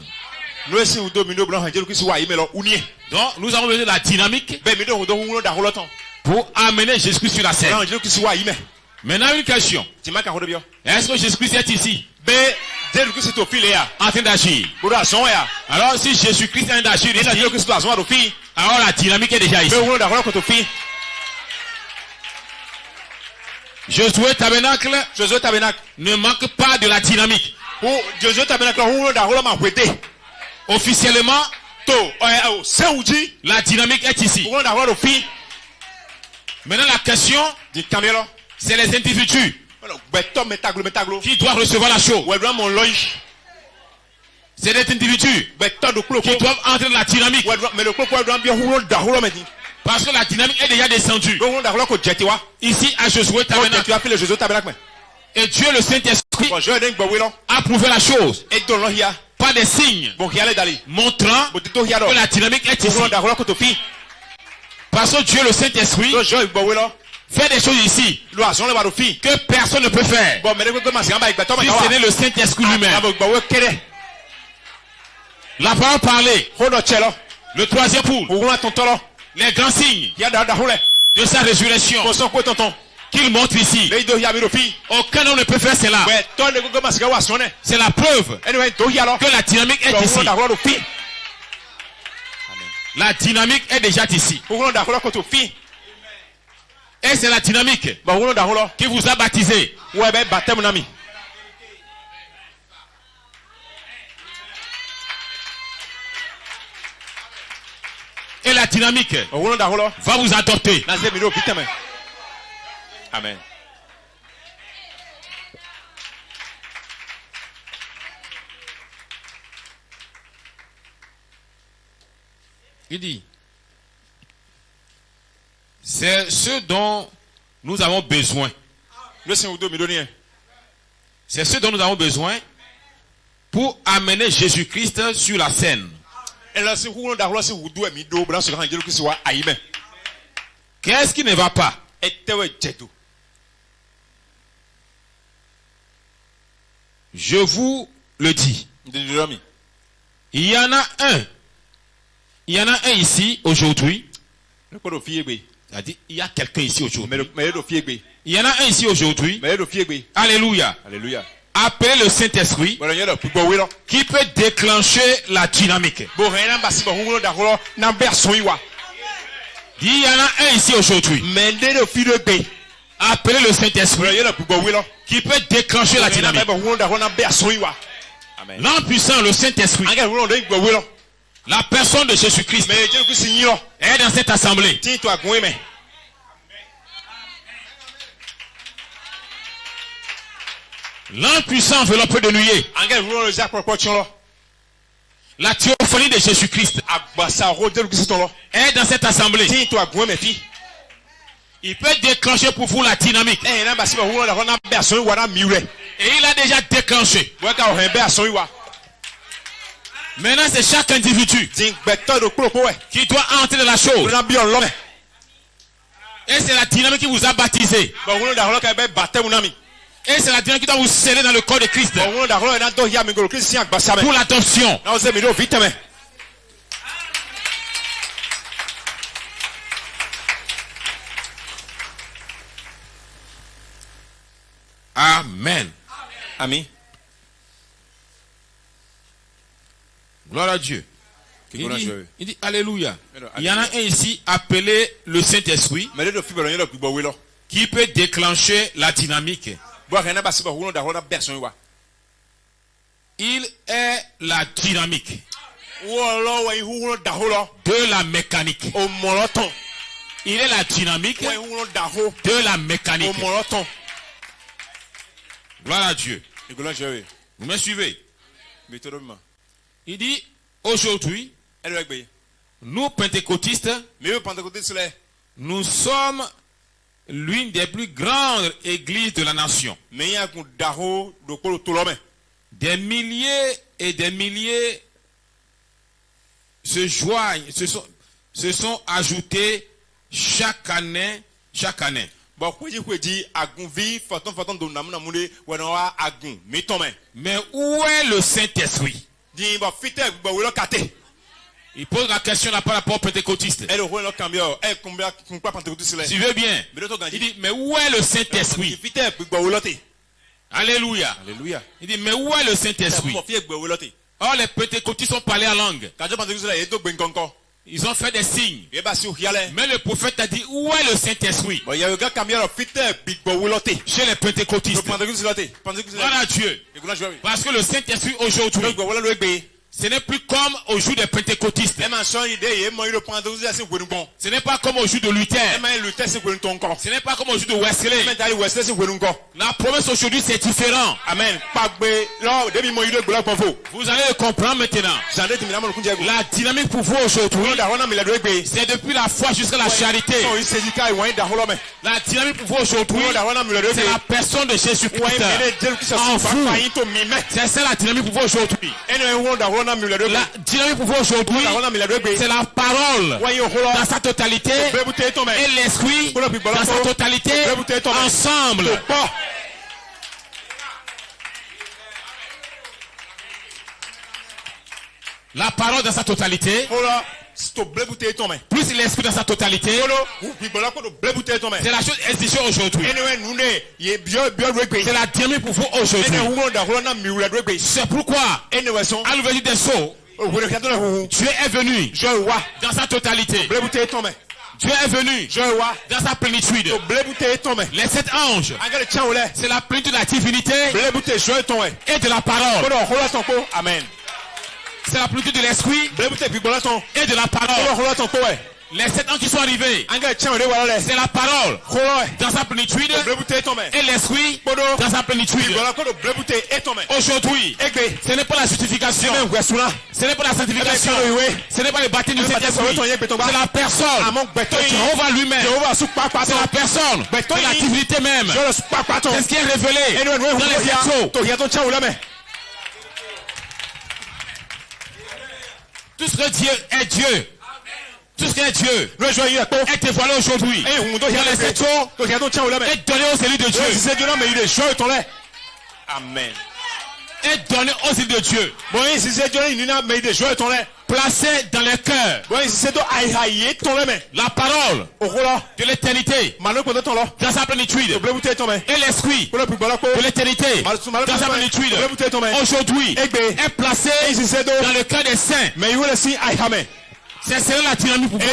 Nous si udo mi do blanc Jésus Christ wa yime lo unie. Donc, nous avons besoin de la dynamique Be mi do udo hu da holo ton. pour amener Jésus-Christ sur la scène. Blanc Jésus Christ wa yime. Maintenant, une question. Tima ka hodebio. Est-ce que Jésus-Christ est ici, Be Jésus Christ to file ya. en train d'agir? Bodo azon ya. Alors, si Jésus-Christ est en train d'agir Ina Jésus ici, Christ to azon do fi. alors la dynamique est déjà ici. Be wulo da holo ko to fi. Josué Tabernacle Josué tabernacle. ne manque pas de la dynamique. Ou Josué tabernacle wulo da holo ma wete. Officiellement, To o se uji. la dynamique est ici. Wulo da holo do fi. Maintenant, la question, Di kamelo. c'est les individus Beto metaglo. qui doivent recevoir la chose. Ou edwa mon loyi. C'est des individus Beto do klo qui doivent entrer dans la dynamique. Ou edwa me le klo edwa bi wulo da holo meti. Parce que la dynamique est déjà descendue. Do wulo da holo ko jeti wa. Ici, à Josué Tu Tabernacle. as fait le Josué tabernacle. Et Dieu, le Saint-Esprit, Bon, je vais gba wilo. a prouvé la chose Et don lo hia. par des signes Bon hiale dali. montrant Bo to hia do. que la dynamique est ici. Wulo da holo ko to fi. Parce que Dieu, le Saint-Esprit, Do je gba wilo. fait des choses ici Lo azon le ba do fi. que personne ne peut faire. Bon, mais que ma sigamba igba to ma Si ka ce wa. n'est le Saint-Esprit lui-même. Abo gba we kere. La parole parlée, Hodo chelo. le troisième poule, Wulo tontolo. les grands signes Ya da hole. de sa résurrection Ko so ko tonton. qu'il montre ici. Le do hia mi do fi. Aucun homme ne peut faire cela. We to le ko ma sigamba wa sonne. C'est la preuve Anyway, do hia lo. que la dynamique est ici. Wulo da holo do fi. La dynamique est déjà ici. Wulo da holo ko to fi. Et c'est la dynamique Ba wulo da holo. qui vous a baptisé. We be baptême na mi. Et la dynamique Wulo da holo. va vous adopter. Na ze mi do vitame. Amen. Il dit, c'est ce dont nous avons besoin. Le Seigneur do mi do ni. C'est ce dont nous avons besoin pour amener Jésus-Christ sur la scène. Et là, si vous avez si vous devez mido, blanc sur l'angelo qui soit aïme. Qu'est-ce qui ne va pas? Et tewe jetu. Je vous le dis. Il y en a un. Il y en a un ici aujourd'hui. Le ko do fie gbe. C'est-à-dire, il y a quelqu'un ici aujourd'hui. Mais do fie gbe. Il y en a un ici aujourd'hui. Mais do fie gbe. Alléluia. Alléluia. Appelez le Saint-Esprit Bon, il y a plus beau là. qui peut déclencher la dynamique. Bon, rien n'a pas si bon da holo na berson iwa. Il y en a un ici aujourd'hui. Mais de fie de gbe. Appelez le Bon, Saint-Esprit il y a plus beau là. qui peut déclencher la dynamique. Bon, da holo na berson iwa. Amen. L'homme puissant, le Saint-Esprit, Anga holo de gbe là. la personne de Jésus-Christ Mais Dieu qui signe là. est dans cette assemblée. Ti to agun me. L'homme puissant enveloppé de nuée. Anga holo le za proportion là. La théophanie de Jésus-Christ Agbasa ro de qui ton là. est dans cette assemblée. Ti to agun me fi. Il peut déclencher pour vous la dynamique. Eh na ba si bon da holo na berson iwa na miure. Et il a déjà déclenché. Wa ka o hen berson iwa. Maintenant, c'est chaque individu Ti gbeto do kuro ko we. qui doit entrer dans la chose. Na bi on lo me. Et c'est la dynamique qui vous a baptisé. Bon, holo da holo ka be baptême na mi. Et c'est la dynamique qui doit vous sceller dans le corps de Christ Bon, holo da holo na do hia mi go Christian agbasa me. pour l'adoption. Na o se mi do vite me. Amen. Amen. Gloire à Dieu. Gloire à Dieu. Il dit Alléluia. Alors, Il y en a un ici appelé le Saint-Esprit Mais le fibre le plus beau là. qui peut déclencher la dynamique. Bon, rien n'a pas si bon holo da holo na berson iwa. Il est la dynamique Wo we holo da holo. de la mécanique. O moloton. Il est la dynamique We holo da ho. de la O mécanique. moloton. Gloire à Dieu. Et que là je Vous me suivez? méthodement. Il dit aujourd'hui, Elle va gbe. nous pentecôtistes, Mais le pentecôtiste sur les nous sommes l'une des plus grandes églises de la nation. mais ya kun da ho do ko to lo me. Des milliers et des milliers se joignent, se sont ajoutés chaque année. Bon, kweji agun vi faton do namu namude wena wa agun mi ton me. Mais où est le Saint-Esprit? Di bo fite gbo we lo kate. Il pose la question là par rapport aux pentecôtistes. Elle roule le camion. Elle combien pentecôtiste là. Tu veux bien? Il dit, mais où est le Saint-Esprit? Alléluia. Alléluia. Il dit, mais où est le Saint-Esprit? Or, les pentecôtistes ont parlé en langue. Ils ont fait des signes. Mais le prophète a dit, où est le Saint-Esprit? Chez les pentecôtistes. Gloire à Dieu. Parce que le Saint-Esprit aujourd'hui, ce n'est plus comme au jour des pentecôtistes. Ce n'est pas comme au jour de Luther. Ce n'est pas comme au jour de Wesley. La promesse aujourd'hui c'est différent. Amen. Vous allez le comprendre maintenant. La dynamique pour vous aujourd'hui, c'est depuis la foi jusqu'à la charité. La dynamique pour vous aujourd'hui, c'est la personne de Jésus-Christ en vous. C'est ça la dynamique pour vous aujourd'hui. La dynamique pour vous aujourd'hui, c'est la parole dans sa totalité et l'esprit dans sa totalité ensemble. La parole dans sa totalité, plus l'esprit dans sa totalité, c'est la chose exigée aujourd'hui. C'est la dynamique pour vous aujourd'hui. C'est pourquoi, à l'ouverture des sceaux, Dieu est venu dans sa totalité. Dieu est venu dans sa plénitude. Les 7 anges, c'est la plénitude de la divinité et de la parole. Amen. C'est la plénitude de l'esprit et de la parole. Les 7 ans qui sont arrivés, c'est la parole dans sa plénitude et l'esprit dans sa plénitude. Aujourd'hui, ce n'est pas la justification, ce n'est pas la sanctification, ce n'est pas le baptême du Saint-Esprit, c'est la personne de Jéhovah lui-même, c'est la personne de la divinité même. C'est ce qui est révélé dans les Écritures. Tout ce que Dieu est Dieu. Tout ce qui est Dieu est dévoilé aujourd'hui. Dans les Écritures est donné aux élus de Dieu. Amen. Est donné aux élus de Dieu. Placé dans les cœurs. La parole de l'éternité dans sa plénitude. Et l'esprit de l'éternité dans sa plénitude. Aujourd'hui est placé dans le cœur des saints. C'est cela la dynamique pour vous.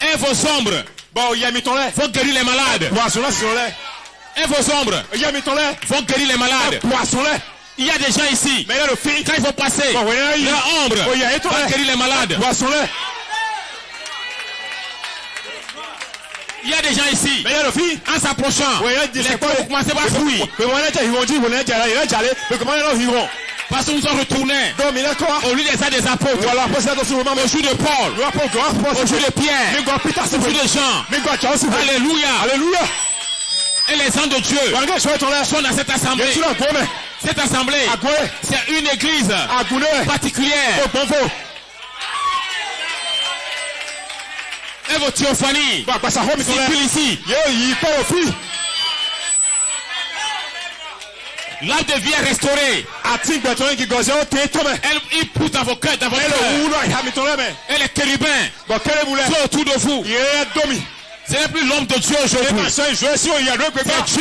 Et vos ombres vont guérir les malades. Et vos ombres vont guérir les malades. Il y a des gens ici, quand ils vont passer, leur ombre va guérir les malades. Il y a des gens ici, en s'approchant, les corps vont commencer par fuir. Parce que nous sommes retournés au lieu des apôtres, au jour de Paul, au jour de Pierre, au jour de Jean. Alléluia. Et les anges de Dieu sont dans cette assemblée. Cette assemblée, c'est une église particulière. Et vos théophanies circulent ici. L'âme de vie est restaurée. Il pousse dans vos cœurs, dans votre cœur. Et les chérubins sont autour de vous. Ce n'est plus l'homme de Dieu aujourd'hui. C'est Dieu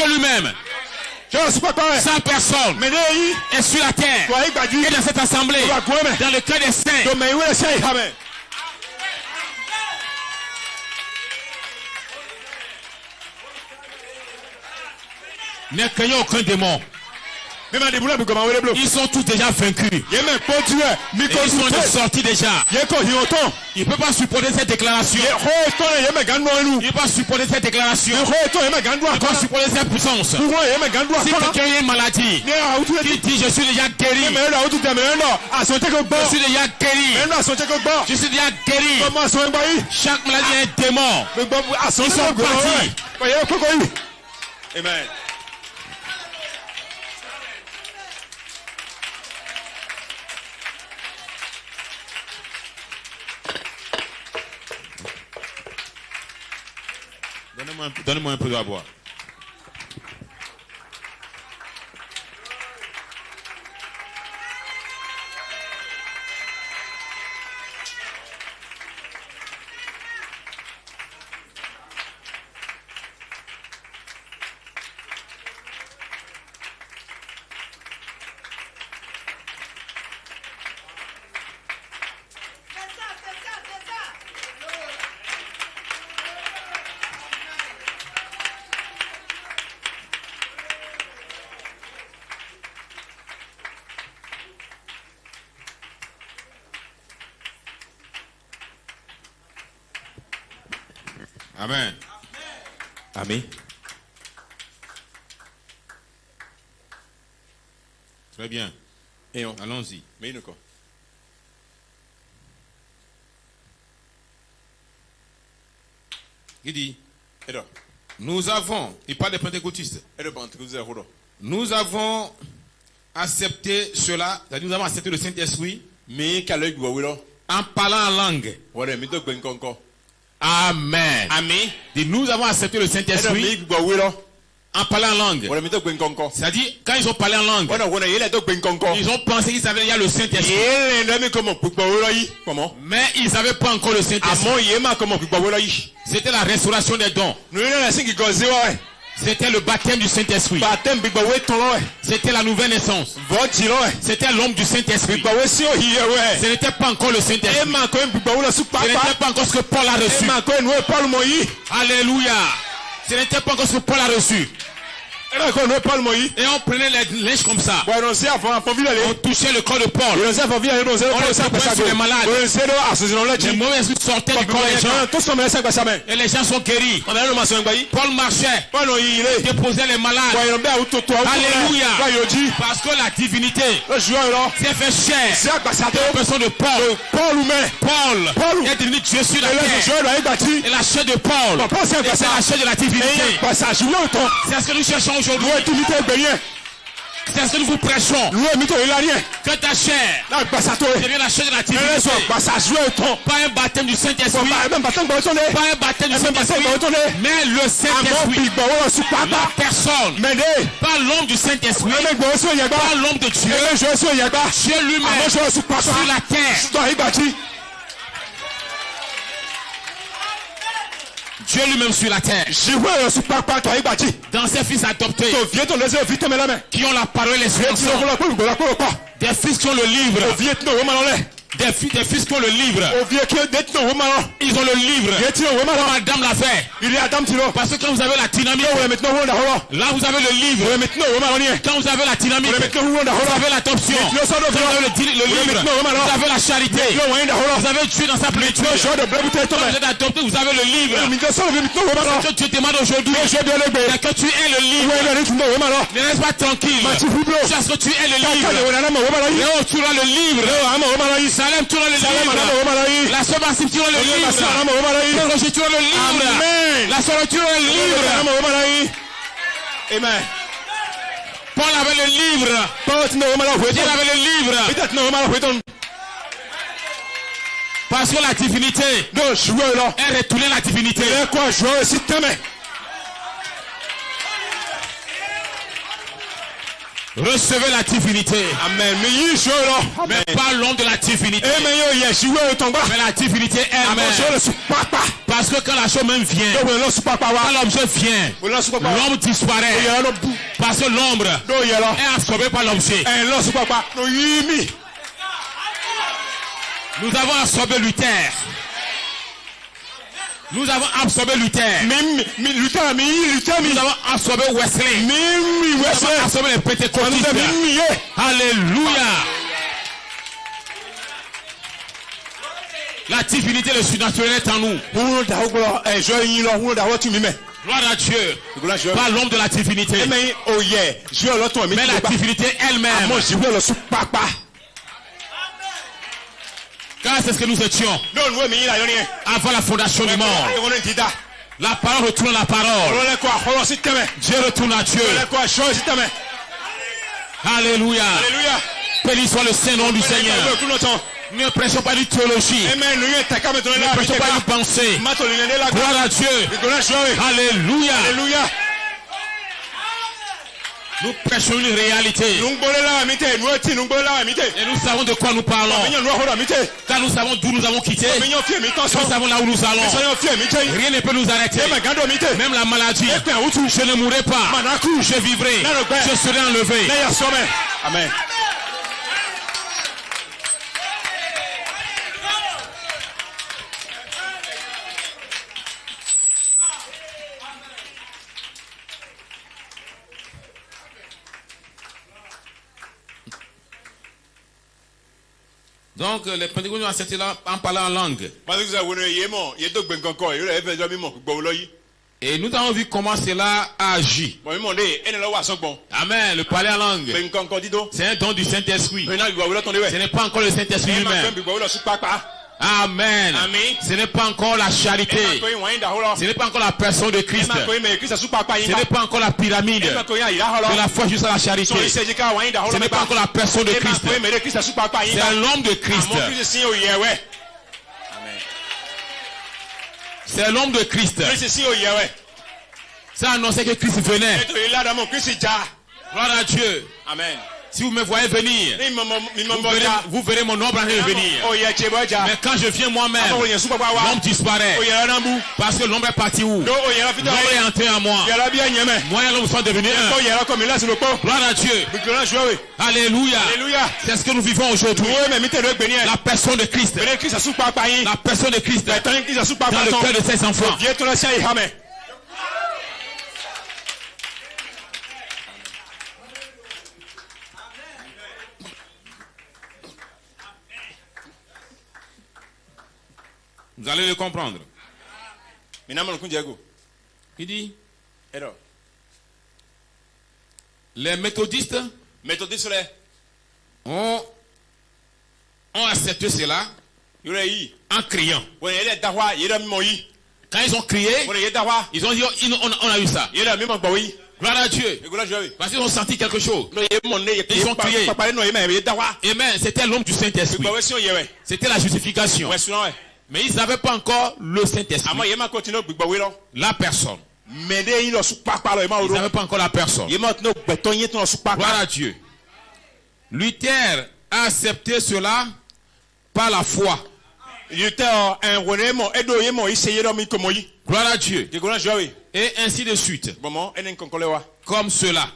lui-même. Sans personne est sur la terre et dans cette assemblée, dans le cœur des saints. Ne craignons aucun démon. Ils sont tous déjà vaincus. Et ils sont sortis déjà. Il ne peut pas supporter cette déclaration. Il ne peut pas supporter cette déclaration. Il ne peut pas supporter cette puissance. Si quelqu'un a une maladie, qui dit je suis déjà guéri. Je suis déjà guéri. Je suis déjà guéri. Chaque maladie est un démon. Ils sont partis. Amen. Donnez-moi un peu à boire. Amen. Amen. Très bien. Et on. Allons-y. Mais il quoi? Il dit, Et là. nous avons, il parle des pentecôtistes, Et le pentecôtiste est là. nous avons accepté cela, c'est-à-dire nous avons accepté le Saint-Esprit Mais qu'à l'œil doit là. en parlant en langue. Voilà, mais donc ben encore. Amen. Amen. Dit, nous avons accepté le Et là, mais Saint-Esprit doit là. en parlant en langue. Voilà, mais donc ben encore. C'est-à-dire, quand ils ont parlé en langue, Voilà, voilà, il est donc ben encore. ils ont pensé qu'ils savaient il y a le Saint-Esprit. Il est mais comment? Pourquoi là comment? Mais ils n'avaient pas encore le À Saint-Esprit. mon yéma comment? Pourquoi là C'était la restauration des dons. nous il a qui cause ouais. C'était le baptême du Saint-Esprit. Baptême pourquoi ouais ton là. C'était la nouvelle naissance. Votre là. C'était l'homme du Saint-Esprit. Pourquoi ouais si on y ouais. Ce n'était pas encore le Et Saint-Esprit. man quand pourquoi là sous Ce papa. n'était pas encore ce que Paul a Et reçu. man quand nous parle moi. Alléluia. Ce n'était pas encore ce que Paul a reçu. Et là quand nous parle moi. Et on prenait les linges comme ça. Ouais, non c'est avant ville aller. On touchait le corps de Paul. Non c'est avant ville aller non c'est On pas le ça tapait sur les malades. Ouais, c'est là association là Les mauvais esprits sortaient du corps des gens. Tout ça mais ça ça mais. Et les gens sont guéris. On a le maçon bayi. Paul marchait, Pas non il est. déposait les malades. Ouais, on a auto toi. Alléluia. Ouais, il dit. Parce que la divinité Le joueur là. s'est fait chair. C'est à ça La personne de Paul. Paul ou mais. Paul Paul. est devenu Dieu sur la Et là le terre. joueur là il bâti. Et la chair de Paul, Papa c'est et c'est ça. la chair de la divinité. Et passage là autant. C'est ce que nous cherchons aujourd'hui. Nous intimité bien. C'est ce que nous vous prêchons. Nous mito il a rien. Que ta chair Là passe toi. devient la chair de la Et là divinité. soit passage là autant. Pas un baptême du Saint-Esprit. Même pas tant que ton nez. Pas un baptême du Même pas Saint-Esprit. tant que ton nez. Mais le Amon Saint-Esprit. big bawo su La papa. personne. Mais né. Pas l'homme du Saint-Esprit. Même bawo so yaba. Pas l'homme de Dieu. Et je so yaba. Dieu lui-même. Amon je su papa. Sur la terre. Toi il bâti. Dieu lui-même sur la terre. Je vois su papa toi il bâti. Dans ses fils adoptés. Ton vieux ton laisser vite mais là mais. Qui ont la parole et l'espérance. Tu le quoi. Des fils qui ont le livre. Vieux non vraiment là. Des fils qui ont le livre. Au vieux qui est non vraiment là. Ils ont le livre. Vieux non vraiment là. Madame l'a fait. Il est Adam Tilo. Parce que quand vous avez la dynamique, On maintenant on là. là vous avez le livre. Maintenant on là. Quand vous avez la dynamique, Maintenant on là. vous avez l'adoption. Quand vous avez le livre, vous avez la charité. Vous avez Dieu dans sa plénitude. Quand vous êtes adopté, vous avez le livre. Ce que Dieu demande aujourd'hui, c'est que tu aies le livre. Ne reste pas tranquille. Parce que tu aies le livre. Léo, tu auras le livre. Salem, tu auras le livre. La soeur Massif, tu auras le livre. Roger, tu auras le livre. La soeur, tu auras le livre. Amen. Paul avait le livre. Pierre avait le livre. Parce que la divinité est retournée la divinité. Recevez la divinité. Amen. Mais pas l'homme de la divinité. Mais la divinité elle-même. Parce que quand la chose même vient, quand l'objet vient, l'homme disparaît. Parce que l'ombre est absorbée par l'objet. Nous avons absorbé Luther. Nous avons absorbé Luther. Nous avons absorbé Wesley. Nous avons absorbé les Pentecôtistes. Alléluia. La divinité, le surnaturel est en nous. Gloire à Dieu. Pas l'homme de la divinité. Mais la divinité elle-même. Car c'est ce que nous étions avant la fondation du monde. La parole retourne à la parole. Dieu retourne à Dieu. Alléluia. Béni soit le Saint-Nom du Seigneur. Nous ne prêchons pas une théologie. Nous ne prêchons pas une pensée. Gloire à Dieu. Alléluia. Nous prêchons une réalité. Et nous savons de quoi nous parlons. Car nous savons d'où nous avons quitté. Nous savons là où nous allons. Rien ne peut nous arrêter. Même la maladie. Je ne mourrai pas. Je vivrai. Je serai enlevé. Amen. Donc les Pentecôtistes ont accepté là en parlant en langue. Et nous avons vu comment cela agit. Amen. Le parler en langue, c'est un don du Saint-Esprit. Ce n'est pas encore le Saint-Esprit lui-même. Amen. Ce n'est pas encore la charité. Ce n'est pas encore la personne de Christ. Ce n'est pas encore la pyramide de la foi jusqu'à la charité. Ce n'est pas encore la personne de Christ. C'est l'homme de Christ. C'est l'homme de Christ. Ça annonçait que Christ venait. Gloire à Dieu. Amen. Si vous me voyez venir, vous verrez mon ombre en train de venir. Mais quand je viens moi-même, l'ombre disparaît. Parce que l'ombre est parti où? L'ombre est entré en moi. Moi et l'ombre sont devenus un. Gloire à Dieu. Alléluia. C'est ce que nous vivons aujourd'hui. La personne de Christ. La personne de Christ dans le cœur de ses enfants. Vous allez le comprendre. Il dit, les méthodistes ont accepté cela en criant. Quand ils ont crié, ils ont dit, on a eu ça. Gloire à Dieu. Parce qu'ils ont senti quelque chose. Ils ont crié. Amen. C'était l'homme du Saint-Esprit. C'était la justification. Mais ils n'avaient pas encore le Saint-Esprit. La personne. Ils n'avaient pas encore la personne. Gloire à Dieu. Luther a accepté cela par la foi. Gloire à Dieu. Et ainsi de suite. Comme cela.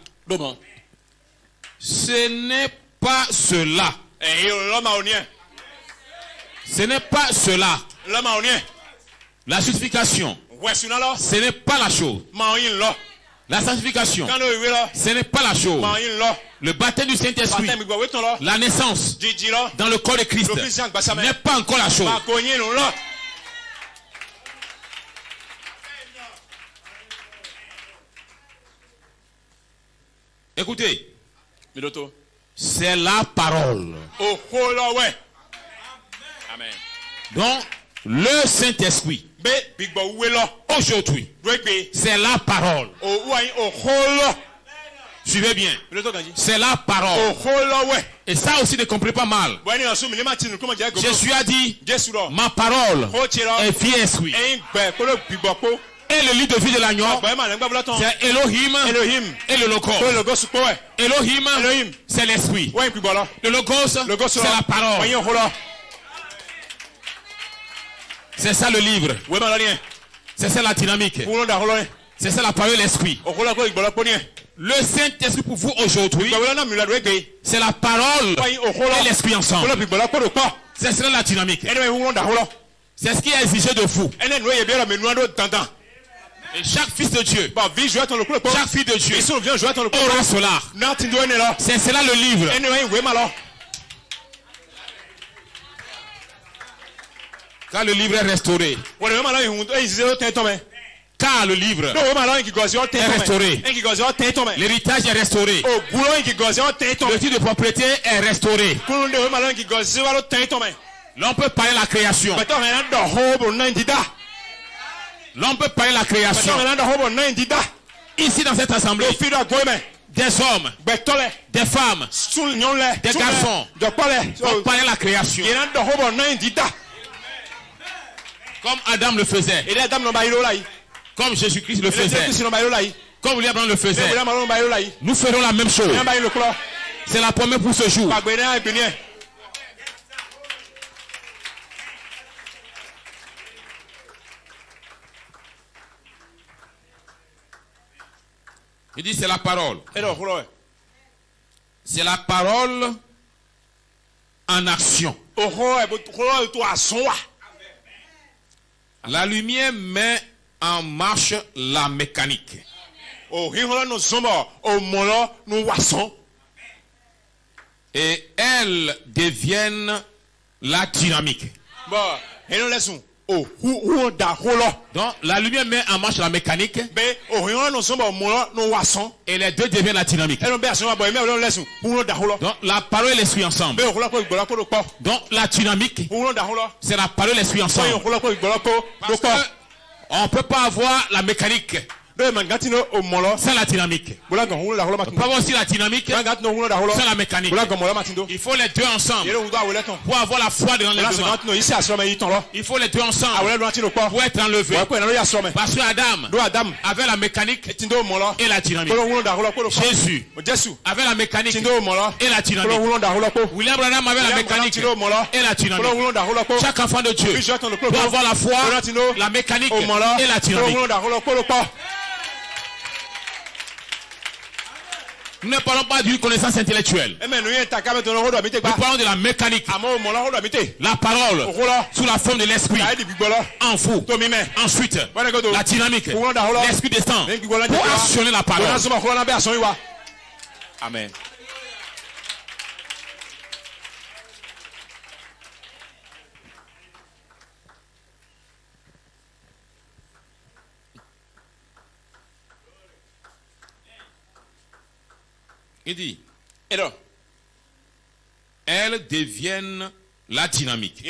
Ce n'est pas cela. Ce n'est pas cela. La justification, ce n'est pas la chose. La sanctification, ce n'est pas la chose. Le baptême du Saint-Esprit, la naissance dans le corps de Christ, n'est pas encore la chose. Écoutez, c'est la parole. Amen. Donc, le Saint-Esprit, aujourd'hui, c'est la parole. Suivez bien. C'est la parole. Et ça aussi ne comprenez pas mal. Jésus a dit, ma parole est vie et esprit. Et le lit de vie de l'agneau, c'est Elohim et le Logos. Elohim, c'est l'esprit. Le Logos, c'est la parole. C'est ça le livre. C'est ça la dynamique. C'est ça la parole de l'esprit. Le Saint-Esprit pour vous aujourd'hui, c'est la parole et l'esprit ensemble. C'est ça la dynamique. C'est ce qui est exigé de vous. Et chaque fils de Dieu, chaque fille de Dieu aura cela. C'est cela le livre. Quand le livre est restauré. Car le livre est restauré. L'héritage est restauré. Le titre de propriété est restauré. L'on peut parler de la création. L'on peut parler de la création. Ici dans cette assemblée, des hommes, des femmes, des garçons, on parler de la création. Comme Adam le faisait. Comme Jésus-Christ le faisait. Comme William Branham le faisait. Nous ferons la même chose. C'est la première pour ce jour. Il dit c'est la parole. C'est la parole en action. La lumière met en marche la mécanique. Et elles deviennent la dynamique. Bon, et nous laissons. Oh, où da holo. Donc la lumière met en marche la mécanique Ben, oh, nous sommes au moment, nous wassons. et les deux deviennent la dynamique. Et nous baissons, mais nous laissons. Où da holo. Donc la parole et l'esprit ensemble. Ben, on va Donc la dynamique, Où da holo. c'est la parole et l'esprit ensemble. Parce que on ne peut pas avoir la mécanique sans la dynamique. On peut avoir aussi la dynamique sans la mécanique. Il faut les deux ensemble pour avoir la foi dans l'enlèvement. Il faut les deux ensemble pour être enlevé. Parce que Adam avait la mécanique et la dynamique. Jésus avait la mécanique et la dynamique. William Branham avait la mécanique et la dynamique. Chaque enfant de Dieu doit avoir la foi, la mécanique et la dynamique. Nous ne parlons pas d'une connaissance intellectuelle. Nous parlons de la mécanique. La parole sous la forme de l'esprit en vous. Ensuite, la dynamique. L'esprit descend pour actionner la parole. Amen. Il dit, elles deviennent la dynamique.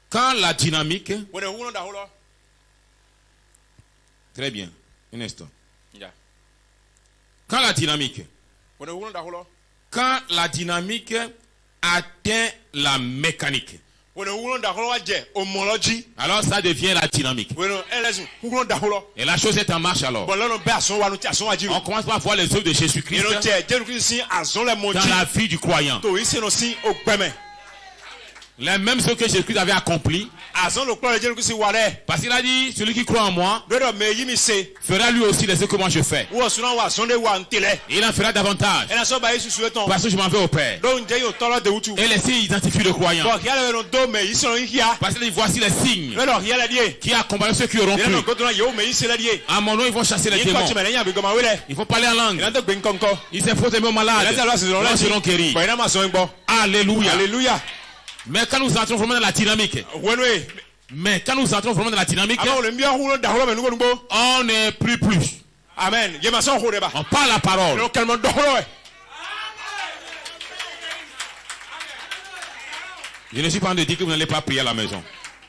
Quand la dynamique, très bien, un instant. Quand la dynamique atteint la mécanique, alors ça devient la dynamique. Et la chose est en marche alors. On commence par voir les œuvres de Jésus-Christ dans la vie du croyant. Les mêmes œuvres que Jésus-Christ avait accomplies. Parce qu'il a dit, celui qui croit en moi fera lui aussi les œuvres que moi je fais. Et il en fera davantage. Parce que je m'en vais au Père. Et les signes identifient le croyant. Parce qu'il dit, voici les signes qui accompagnent ceux qui auront cru. À mon nom, ils vont chasser les démons. Ils vont parler en langue. Ils s'imposent des mots malades. Ils seront guéris. Alléluia. Mais quand nous entrons vraiment dans la dynamique, on n'est plus. Amen. On parle la parole. Je ne suis pas en train de dire que vous n'allez pas prier à la maison.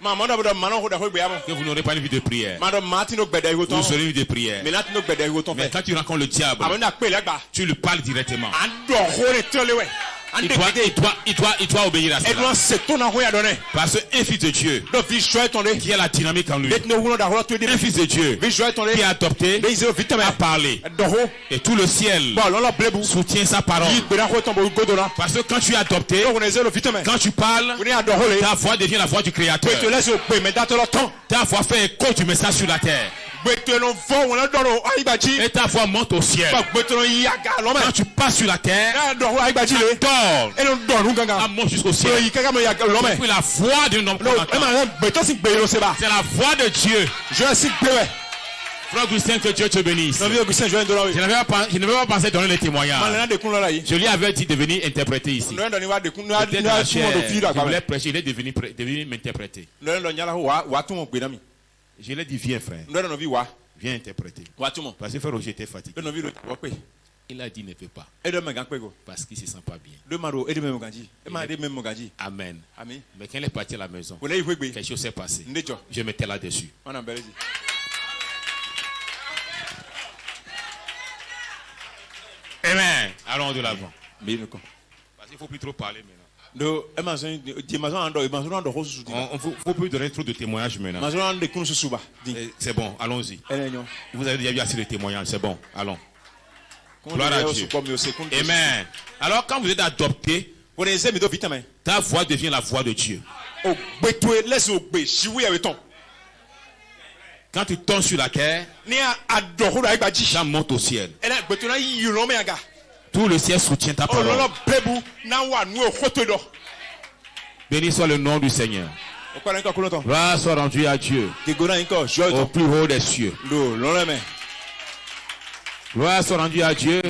Que vous n'aurez pas une vie de prière. Vous serez une vie de prière. Mais quand tu rencontres le diable, tu lui parles directement. Il doit obéir à cela. Parce qu'un fils de Dieu qui a la dynamique en lui, un fils de Dieu qui a adopté, a parlé, et tout le ciel soutient sa parole. Parce que quand tu es adopté, quand tu parles, ta voix devient la voix du Créateur. Ta voix fait écho du message sur la terre. Et ta voix monte au ciel. Quand tu passes sur la terre, tu dors. Elle monte jusqu'au ciel. Et puis la voix d'un homme qu'on entend, c'est la voix de Dieu. Frère Augustin, que Dieu te bénisse. Je n'avais pas pensé donner les témoignages. Je lui avais dit de venir interpréter ici. Je voulais prêcher, il est devenu m'interpréter. Je lui ai dit, viens frère. Viens interpréter. Parce que frère Roger était fatigué. Il a dit, ne fais pas. Parce qu'il ne se sent pas bien. Amen. Mais quand il est parti à la maison, quelque chose s'est passé. Je m'étais là-dessus. Amen. Allons de l'avant. Parce qu'il ne faut plus trop parler maintenant. Il ne faut plus donner trop de témoignages maintenant. C'est bon, allons-y. Vous avez déjà eu assez de témoignages, c'est bon, allons. Gloire à Dieu. Amen. Alors quand vous êtes adopté, ta voix devient la voix de Dieu. Quand tu tombes sur la terre, ça monte au ciel. Tout le ciel soutient ta parole. Béni soit le nom du Seigneur. Gloire soit rendue à Dieu au plus haut des cieux. Gloire soit rendue à Dieu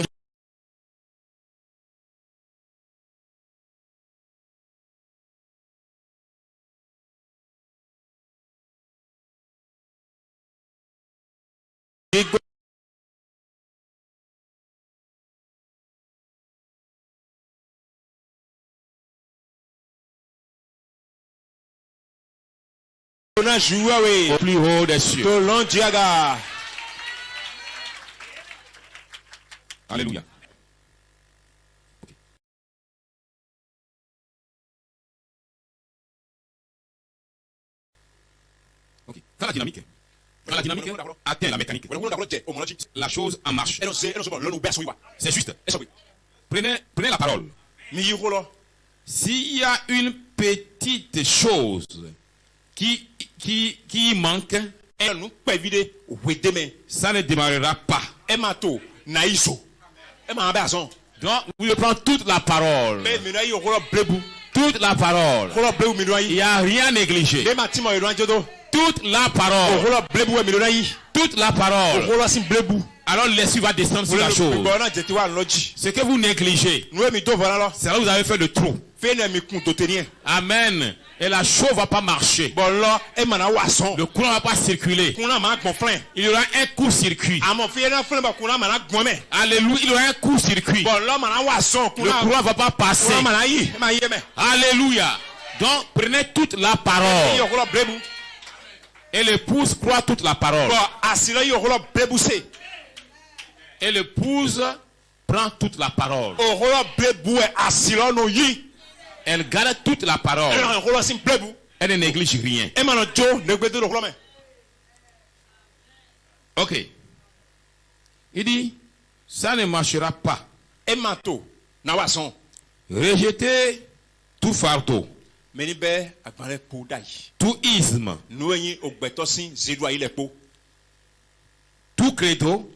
Au plus haut des cieux. Alléluia. Okay. Quand la dynamique atteint la mécanique, la chose en marche. C'est juste. Prenez la parole. S'il y a une petite chose qui manque, ça ne démarrera pas. Donc, vous prenez toute la parole. Toute la parole. Il n'y a rien négligé. Toute la parole. Toute la parole. Alors l'esprit va descendre sur la chose. Ce que vous négligez, c'est là où vous avez fait le trou. Amen. Et la chose ne va pas marcher. Le courant ne va pas circuler. Il y aura un court-circuit. Alléluia. Il y aura un court-circuit. Le courant ne va pas passer. Alléluia. Donc prenez toute la parole. Et l'épouse croit toute la parole. Et l'épouse prend toute la parole. Elle garde toute la parole. Elle ne néglige rien. Ok. Il dit, ça ne marchera pas. Rejetez tout fardeau. Tout isme. Tout credo.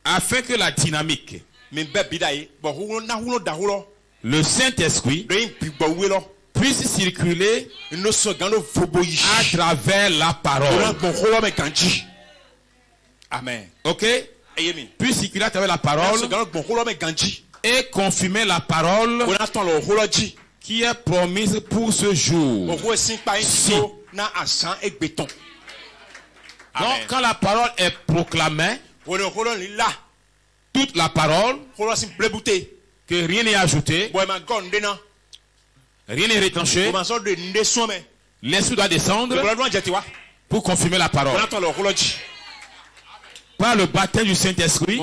Afin que la dynamique, le Saint-Esprit puisse circuler à travers la parole. Amen. Ok? Puisse circuler à travers la parole et confirmer la parole qui est promise pour ce jour. Si. Donc, quand la parole est proclamée, toute la parole, que rien n'est ajouté, rien n'est retranché, l'esprit doit descendre pour confirmer la parole. Par le baptême du Saint-Esprit,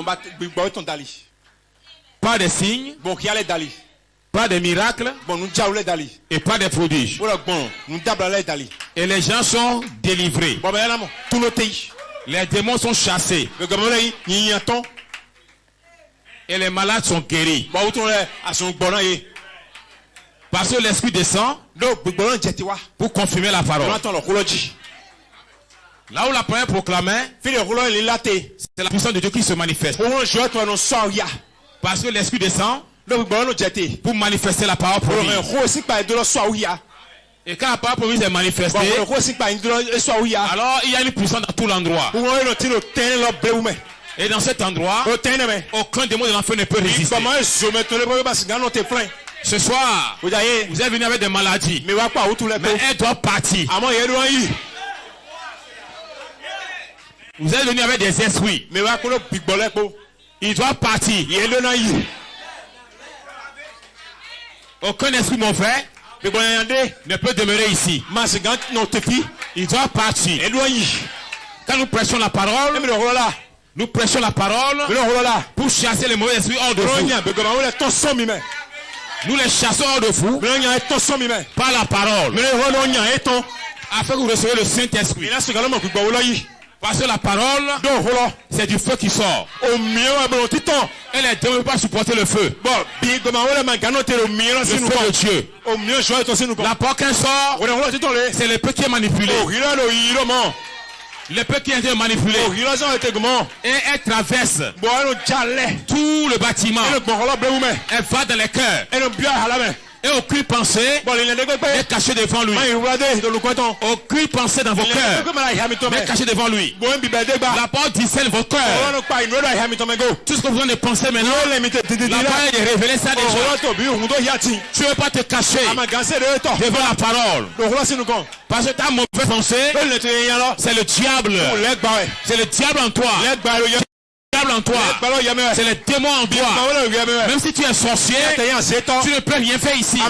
pas des signes, pas des miracles et pas des prodiges. Et les gens sont délivrés. Les démons sont chassés. Et les malades sont guéris. Parce que l'esprit descend pour confirmer la parole. Là où la parole est proclamée, c'est la puissance de Dieu qui se manifeste. Parce que l'esprit descend pour manifester la parole promise. Et quand la parole promise est manifestée, alors il y a une puissance dans tout l'endroit. Et dans cet endroit, aucun démon de l'enfer ne peut résister. Ce soir, vous êtes venu avec des maladies, mais elles doivent partir. Vous êtes venu avec des esprits, ils doivent partir. Aucun esprit mauvais ne peut demeurer ici. Il doit partir. Quand nous prêchons la parole, nous prêchons la parole pour chasser les mauvais esprits hors de vous. Nous les chassons hors de vous par la parole, afin que vous receviez le Saint-Esprit. Parce que la parole, c'est du feu qui sort. Et les démons ne peuvent pas supporter le feu. Le feu de Dieu. La parole qui sort, c'est le peu qui est manipulé. Le peu qui est manipulé. Et elle traverse tout le bâtiment. Elle va dans les cœurs. Et aucune pensée est cachée devant lui. Aucune pensée dans vos cœurs est cachée devant lui. La parole discerne vos cœurs. Tout ce que vous avez pensé maintenant, la parole est révélée ça déjà. Tu ne veux pas te cacher devant la parole. Parce que ta mauvaise pensée, c'est le diable. C'est le diable en toi. En toi, c'est les démons en toi. Même si tu es sorcier, tu ne peux rien faire ici.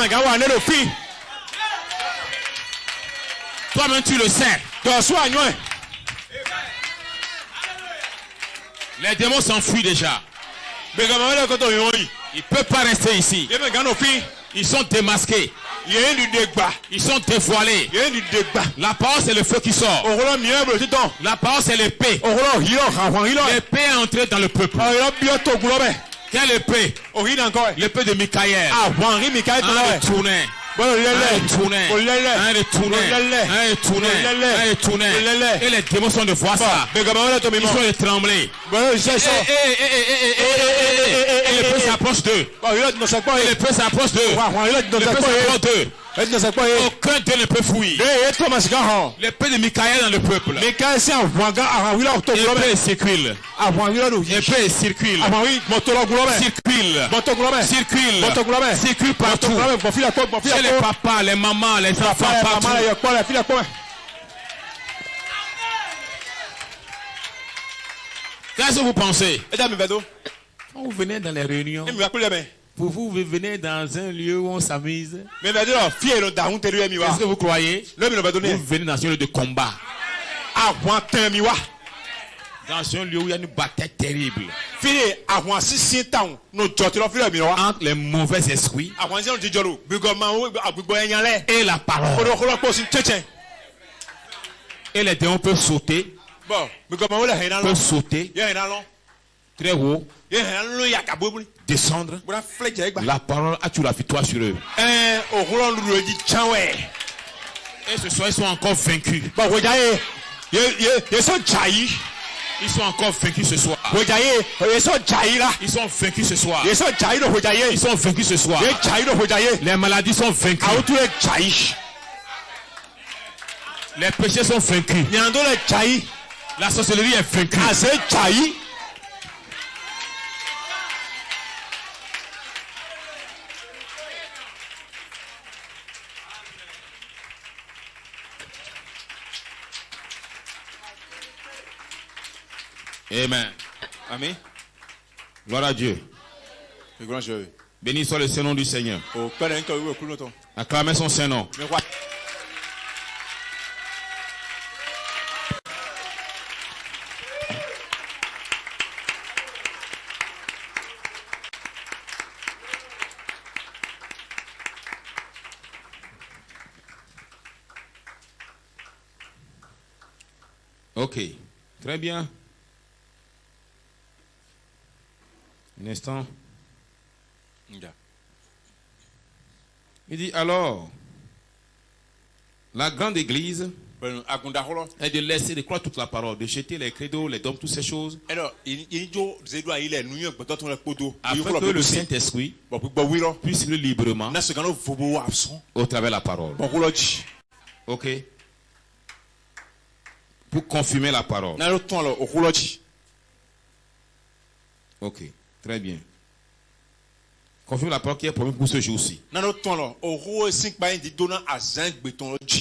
Toi-même, tu le sais. Les démons s'enfuient déjà. Ils ne peuvent pas rester ici. Ils sont démasqués. Ils sont dévoilés. La parole, c'est le feu qui sort. La parole, c'est l'épée. L'épée est entrée dans le peuple. Quelle épée? L'épée de Michael. Un retourné. Et les démons sont de voir ça. Ils sont de trembler. Et l'épée s'approche d'eux. L'épée s'approche d'eux. Aucun d'eux ne peut fuir. L'épée de Michael dans le peuple. L'épée circule. L'épée circule. Circule partout. Chez les papas, les mamans, les enfants, partout. Qu'est-ce que vous pensez? Quand vous venez dans les réunions, vous venez dans un lieu où on s'amuse. Est-ce que vous croyez? Vous venez dans un lieu de combat. Dans un lieu où il y a une bataille terrible entre les mauvais esprits et la parole. Et les démons peuvent sauter. Peuvent sauter très haut, descendre. La parole a toujours la victoire sur eux. Et ce soir, ils sont encore vaincus. Ils sont encore vaincus ce soir. Ils sont vaincus ce soir. Ils sont vaincus ce soir. Les maladies sont vaincues. Les péchés sont vaincus. La sorcellerie est vaincue. Amen. Amen. Gloire à Dieu. Béni soit le Saint-Nom du Seigneur. Acclamez son Saint-Nom. Ok, très bien. Un instant. Il dit alors, la grande église est de laisser de croire toute la parole, de jeter les credos, les dogmes, toutes ces choses. Afin que le Saint-Esprit puisse vivre librement au travers de la parole. Ok. Pour confirmer la parole. Ok, très bien. Confirme la parole qui est promise pour ce jour-ci.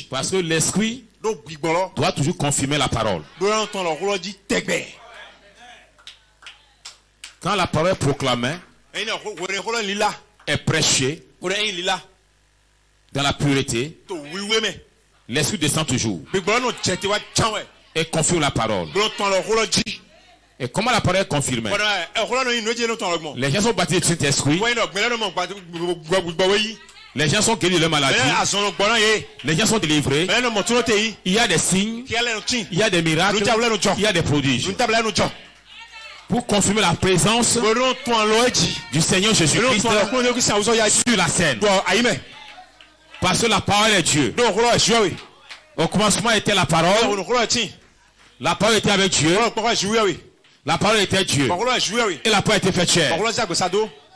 Parce que l'esprit doit toujours confirmer la parole. Quand la parole est proclamée, est prêchée dans la pureté, l'esprit descend toujours et confirme la parole. Et comment la parole est confirmée? Les gens sont baptisés du Saint-Esprit. Les gens sont guéris de leur maladie. Les gens sont délivrés. Il y a des signes. Il y a des miracles. Il y a des prodiges. Pour confirmer la présence du Seigneur Jésus-Christ sur la scène. Parce que la parole est Dieu. Au commencement était la parole. La parole était avec Dieu. La parole était Dieu. Et la parole était faite chair.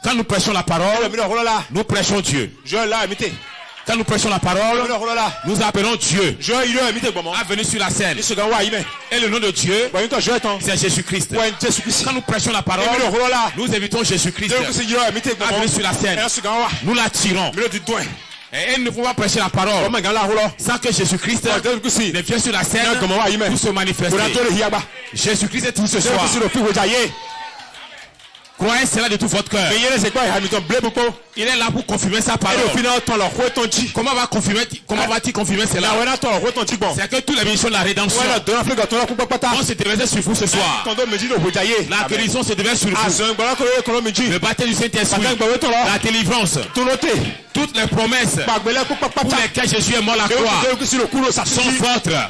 Quand nous prêchons la parole, nous prêchons Dieu. Quand nous prêchons la parole, nous appelons Dieu à venir sur la scène. Et le nom de Dieu, c'est Jésus-Christ. Quand nous prêchons la parole, nous invitons Jésus-Christ à venir sur la scène. Nous l'attirons. Et il ne faut pas prêcher la parole sans que Jésus-Christ ne vienne sur la scène pour se manifester. Jésus-Christ est tout ce soir. Croyez cela de tout votre cœur. Il est là pour confirmer sa parole. Comment va-t-il confirmer cela? C'est que toutes les bénédictions de la rédemption vont se déverser sur vous ce soir. La guérison se déverse sur vous. Le baptême du Saint-Esprit, la délivrance, toutes les promesses pour lesquelles Jésus est mort à la croix sont votre.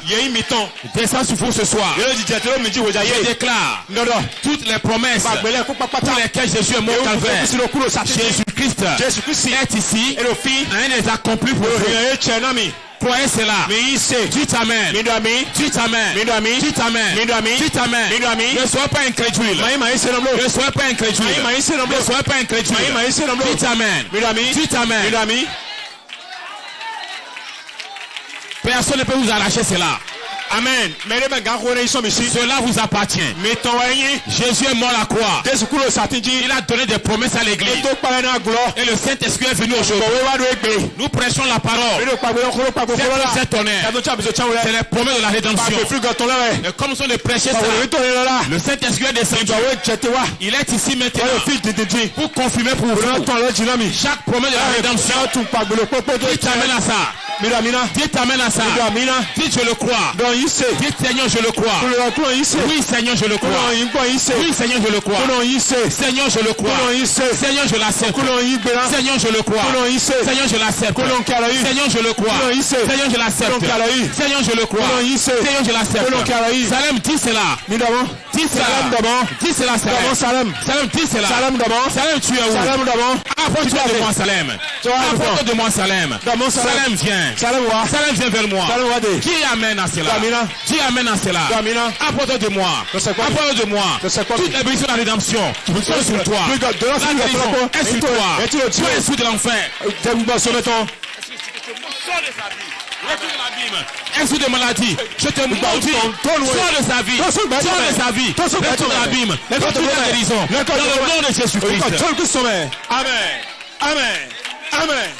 Descends sur vous ce soir. Je déclare toutes les promesses pour lesquelles Jésus est mort au calvaire. Jésus-Christ est ici et les accomplit pour vous. Croyez cela. Dites amen. Dites amen. Dites amen. Dites amen. Ne soyez pas incrédule. Ne soyez pas incrédule. Ne soyez pas incrédule. Dites amen. Dites amen. Personne ne peut vous arracher cela. Amen. Cela vous appartient. Jésus est mort à la croix. Il a donné des promesses à l'église. Et le Saint-Esprit est venu aujourd'hui. Nous prêchons la parole. C'est ton honneur. C'est les promesses de la rédemption. Et comme nous sommes les prêchés, le Saint-Esprit est descendu. Il est ici maintenant pour confirmer pour vous chaque promesse de la rédemption. Qui t'amène à ça? Dites amen à ça. Dites je le crois. Dites Seigneur je le crois. Oui Seigneur je le crois. Oui Seigneur je le crois. Seigneur je le crois. Seigneur je l'accepte. Seigneur je le crois. Seigneur je l'accepte. Seigneur je le crois. Seigneur je l'accepte. Seigneur je le crois. Seigneur je l'accepte. Salem dis cela. Dis cela. Dis cela Salem. Salem dis cela. Salem tu es où? Apporte-toi de moi Salem. Apporte-toi de moi Salem. Salem viens. Salem vient vers moi. Qui amène à cela? Qui amène à cela? Apporte de moi. Apporte de moi. Toutes les bénédictions de la rédemption sont sur toi. La guérison est sur toi. Tu es sous de l'enfer. Est-ce de maladie? Je te maudis. Sors de sa vie. Sors de sa vie. Retourne de l'abîme. Retourne de la guérison. Dans le nom de Jésus-Christ. Amen. Amen. Amen.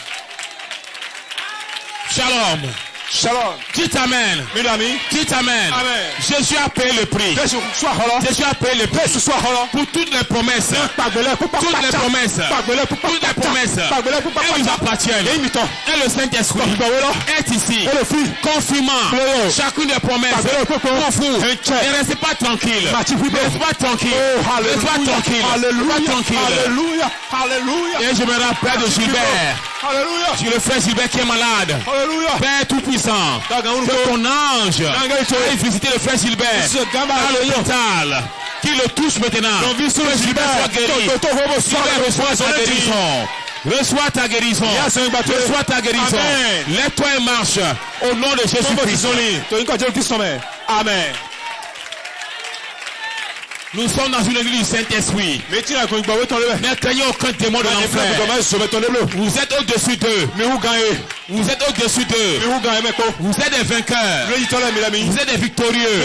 Shalom. Shalom. Dites amen. Dites amen. Amen. Jésus a payé le prix. Jésus a payé le prix pour toutes les promesses. Toutes les promesses. Toutes les promesses. Elles vous appartiennent. Et le Saint-Esprit est ici. Confirmant chacune des promesses pour vous. Ne restez pas tranquille. Ne restez pas tranquille. Ne restez pas tranquille. Pas tranquille. Et je me rappelle de Gilbert. Tu le frère Gilbert qui est malade. Père tout-puissant. Que ton ange aille visiter le frère Gilbert à l'hôpital. Qui le touche maintenant. Que Gilbert soit guéri. Gilbert reçoit sa guérison. Reçois ta guérison. Reçois ta guérison. Lève-toi et marche. Au nom de Jésus-Christ. Amen. Nous sommes dans une église du Saint-Esprit. Ne craignez aucun démon de l'enfer. Vous êtes au-dessus d'eux. Vous êtes au-dessus d'eux. Vous êtes des vainqueurs. Vous êtes des victorieux.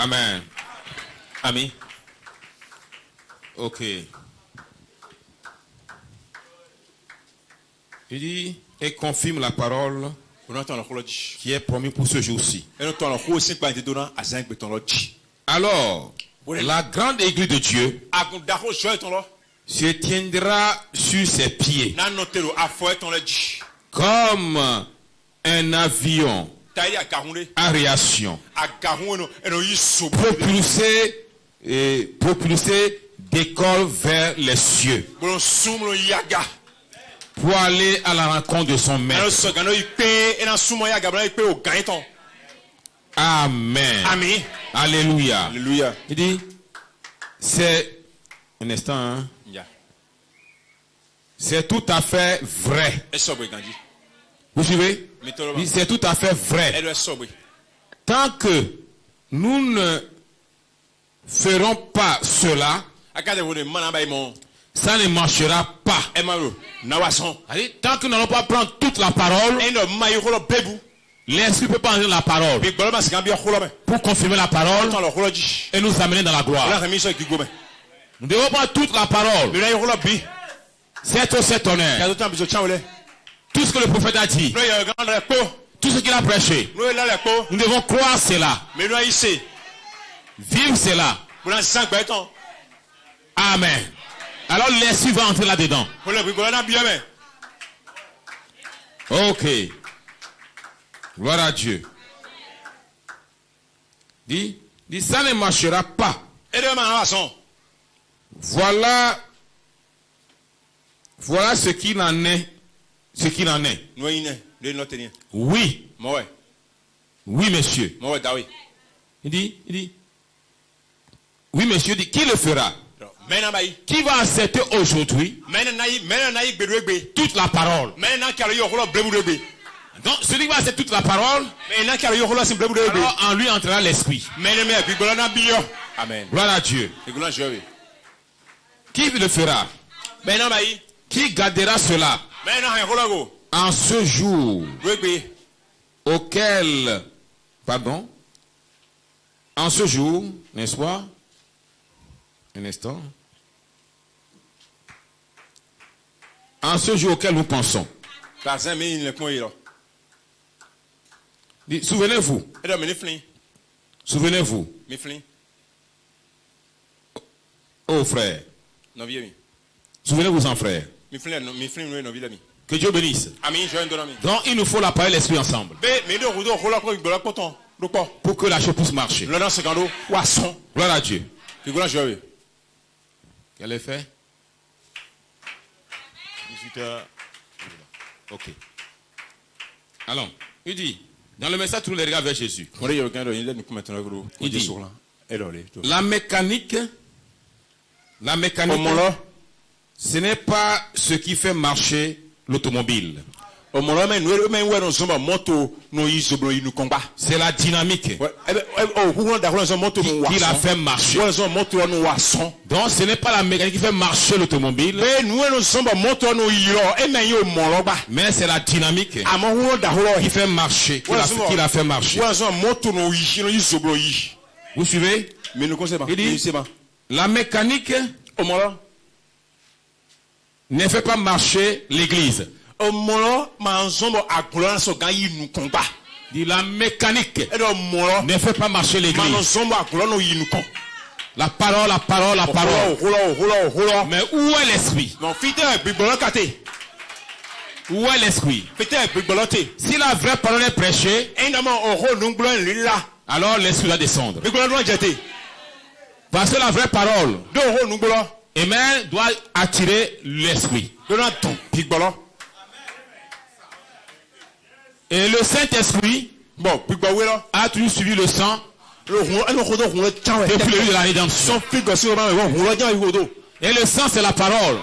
Amen. Ami. Ok. Il dit, et confirme la parole qui est promise pour ce jour-ci. Alors, la grande église de Dieu se tiendra sur ses pieds comme un avion à réaction, propulsé d'école vers les cieux. pour aller à la rencontre de son maître. Amen. Amen. Alléluia. Alléluia. Il dit, c'est un instant, hein? C'est tout à fait vrai. Vous suivez? Il dit, c'est tout à fait vrai. Tant que nous ne ferons pas cela, ça ne marchera pas. Allez, tant que nous n'allons pas prendre toute la parole, l'esprit ne peut pas entrer dans la parole pour confirmer la parole et nous amener dans la gloire. Nous devons prendre toute la parole. C'est honneur. Tout ce que le prophète a dit, tout ce qu'il a prêché, nous devons croire cela, vivre cela. Amen. Alors l'esprit va entrer là-dedans. Ok. Gloire à Dieu. Dis, ça ne marchera pas. Voilà ce qu'il en est. Ce qu'il en est. Oui. Oui, monsieur. Il dit, oui, monsieur, dit, qui le fera? Qui va accepter aujourd'hui toute la parole? Donc, celui qui va accepter toute la parole, alors en lui entrera l'esprit. Amen. Gloire à Dieu. Qui le fera? Qui gardera cela en ce jour auquel, en ce jour, n'est-ce pas? Un instant. En ce jour auquel nous pensons. Souvenez-vous. Souvenez-vous. Oh frère. Souvenez-vous en frère. Que Dieu bénisse. Donc il nous faut la parole et l'esprit ensemble. Pour que la chose puisse marcher. Gloire à Dieu. Quel est fait? 18h. Ok. Allons. Il dit, dans le message, tous les regards vers Jésus. Il dit, la mécanique, ce n'est pas ce qui fait marcher l'automobile. C'est la dynamique qui la fait marcher. Donc ce n'est pas la mécanique qui fait marcher l'automobile, mais c'est la dynamique qui fait marcher, qui la fait marcher. Vous suivez? Il dit, la mécanique ne fait pas marcher l'église. Dit la mécanique ne fait pas marcher l'église. La parole. Mais où est l'esprit? Où est l'esprit? Si la vraie parole est prêchée, alors l'esprit va descendre. Parce que la vraie parole, amen, doit attirer l'esprit. Et le Saint-Esprit a toujours suivi le sang depuis le lieu de la rédemption. Et le sang, c'est la parole.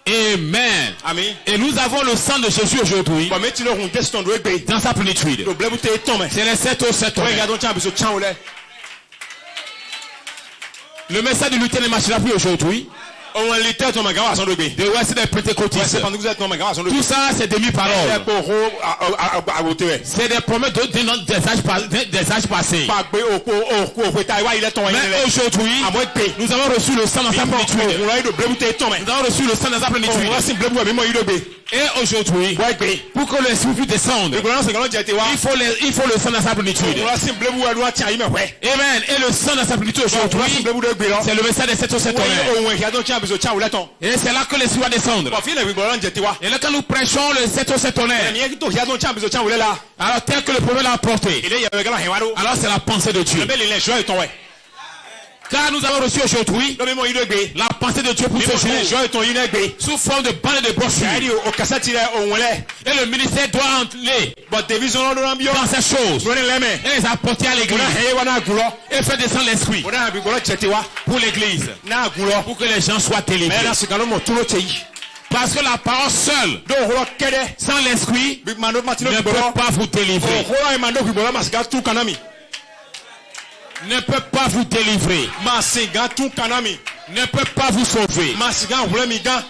Amen. Et nous avons le sang de Jésus aujourd'hui dans sa plénitude. C'est les 7 au 7. Le message de Luther ne marchera plus aujourd'hui. De West des Pentecôtistes. Tout ça, c'est demi-parole. C'est des promesses des âges passés. Mais aujourd'hui, nous avons reçu le sang dans sa plénitude. Nous avons reçu le sang dans sa plénitude. Et aujourd'hui, pour que l'esprit puisse descendre, il faut le sang dans sa plénitude. Amen. Et le sang dans sa plénitude aujourd'hui, c'est le message des 7 au 7 honneurs. Et c'est là que l'esprit va descendre. Et là quand nous prêchons le 7 au 7 honneur, alors tel que le prophète l'a apporté, alors c'est la pensée de Dieu. Car nous avons reçu aujourd'hui lọ́mí mọ̀ yín ló gbé. la pensée de Dieu pour ce mímọ̀ jour ìjọ ètò yín náà gbé. sous forme de bande de brochures. ẹ̀rí òkàsá tirẹ̀ òun lẹ̀. Et le ministère doit entrer bọ̀ tèmi sọ̀rọ̀ lọ́dún bí yọ. dans ces choses lórí lẹ́mẹ̀. et les apporter à mo l'église náà ẹ̀yẹ wa náà gùn lọ. et faire descendre l'esprit mo náà gbígbọ́lọ́ jẹ̀tẹ̀ wa. pour l'église náà gùn lọ. pour que les gens soient mẹ́rin délivrés. náà sìkà ló mọ̀ tó ló tẹ̀ yìí. Parce que la parole seule, dɔw hɔrɔn kɛdɛ. sans l'esprit, bí mando matino ne peut gbɔlɔ. pas vous délivrer. hɔrɔn ye mando gbɔlɔ masiga tún kana mi. Ne peut pas vous délivrer. masiga tún kana mi. Ne peut pas vous sauver. masiga wulẹ̀ mi gan.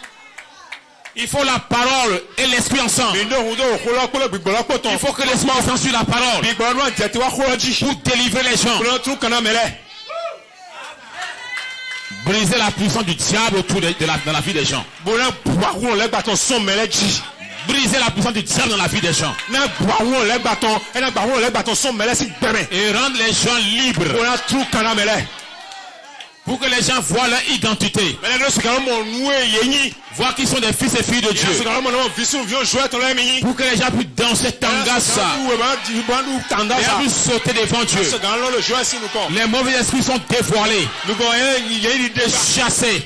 Il faut la parole et l'esprit ensemble. mi dɔw hɔrɔn kpɔlɔ gbɔlɔ kpɔ tɔn. Il faut que l'esprit ensemble sur la parole bí gbɔlɔ náà jẹ̀tẹ̀ wa hɔrɔn jí. pour délivrer les gens. gbɔlɔ tún kana mi lɛ. Briser la puissance du diable autour dans la vie des gens. gbɔlɔ buwakun lɛgbatɔn sɔn mɛlɛ jí. Briser la puissance du diable dans la vie des gens. n'a buwakun lɛgbatɔn ɛnɛ buwakun lɛgbatɔn sɔn mɛlɛ si gbɛmɛ. Et rendre les gens libres. gbɔlɔ tún kana mi lɛ. Pour que les gens voient leur identité. mɛlɛ ne sika mɔ nu ye yen. Voient qu'ils sont des fils et filles de Dieu. sika mɔ n'o visu vieux jouet tɔlɔ mi yin. Pour que les gens puissent danser tangasa. Les gens puissent sauter devant Dieu. Les mauvais esprits sont dévoilés. Chassés.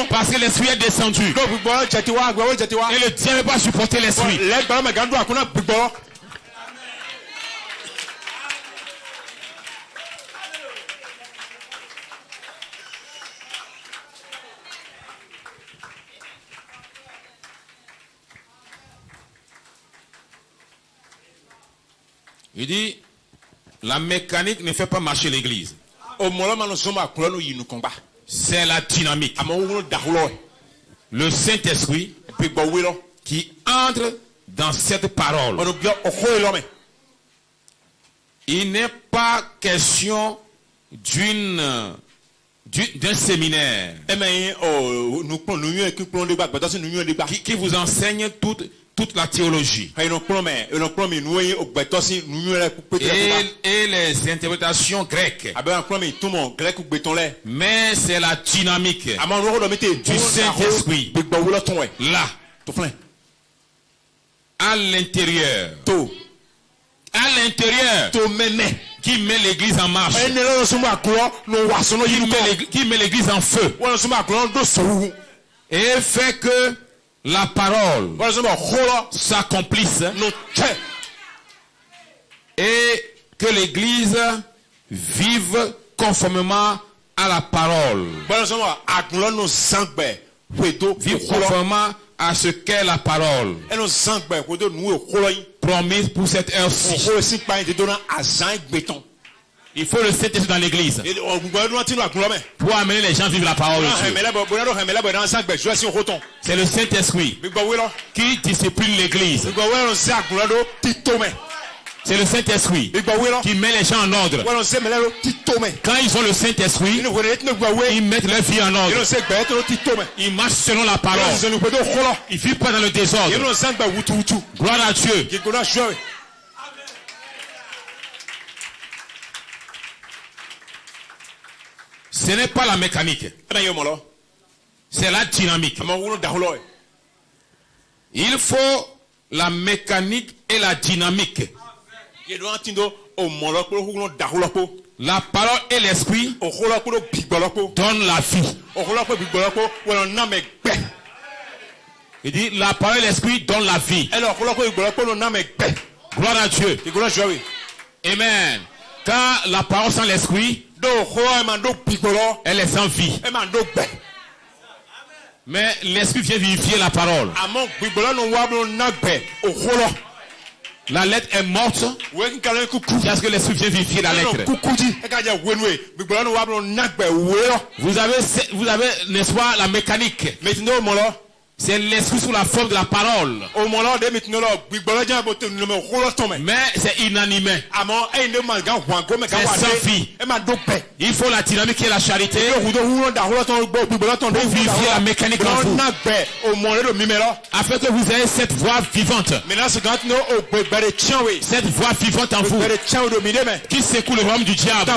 Parce que l'esprit est descendu. Et le diable ne peut pas supporter l'esprit. Il dit, la mécanique ne fait pas marcher l'église. C'est la dynamique. Le Saint-Esprit qui entre dans cette parole. Il n'est pas question d'un séminaire qui vous enseigne toute la théologie et les interprétations grecques. Mais c'est la dynamique du Saint-Esprit là, à l'intérieur, qui met l'église en marche, qui met l'église en feu et fait que la parole s'accomplisse et que l'église vive conformément à la parole, vive conformément à ce qu'est la parole promise pour cette heure-ci. Il faut le Saint-Esprit dans l'église pour amener les gens à vivre la parole de Dieu. C'est le Saint-Esprit qui discipline l'église. C'est le Saint-Esprit qui met les gens en ordre. Quand ils ont le Saint-Esprit, ils mettent leur vie en ordre. Ils marchent selon la parole. Ils ne vivent pas dans le désordre. Gloire à Dieu. Ce n'est pas la mécanique. C'est la dynamique. Il faut la mécanique et la dynamique. La parole et l'esprit donnent la vie. Il dit la parole et l'esprit donnent la vie. Gloire à Dieu. Amen. Quand la parole sans l'esprit, elle est sans vie. Mais l'esprit vient vivifier la parole. La lettre est morte parce que l'esprit vient vivifier la lettre. Vous avez, n'est-ce pas, la mécanique. C'est l'esprit sous la forme de la parole. Mais c'est inanimé. C'est sans vie. Il faut la dynamique et la charité pour vivre la mécanique en vous. Afin que vous ayez cette voix vivante. Cette voix vivante en vous qui secoue le royaume du diable.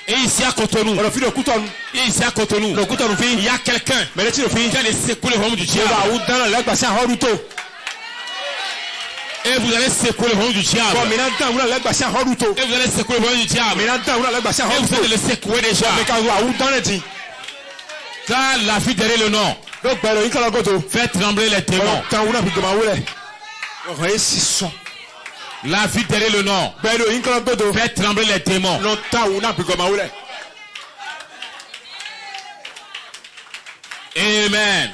Et ici à Cotonou, il y a quelqu'un qui a secoué le royaume du diable. Et vous allez secouer le royaume du diable. Bon, maintenant, temps, vous allez passer en route. Et vous allez secouer le royaume du diable. Maintenant, temps, vous allez passer en Et route. vous allez le secouer déjà. Mais quand vous avez dans les dits. Car la vie derrière le nom Donc, ben, il y a un côté. fait trembler les démons. Temps, vous avez comment vous voulez. Vous voyez, c'est ça. La vie derrière le nom Ben, il y a un côté. fait trembler les démons. Longtemps, vous n'avez plus comment vous voulez. Amen.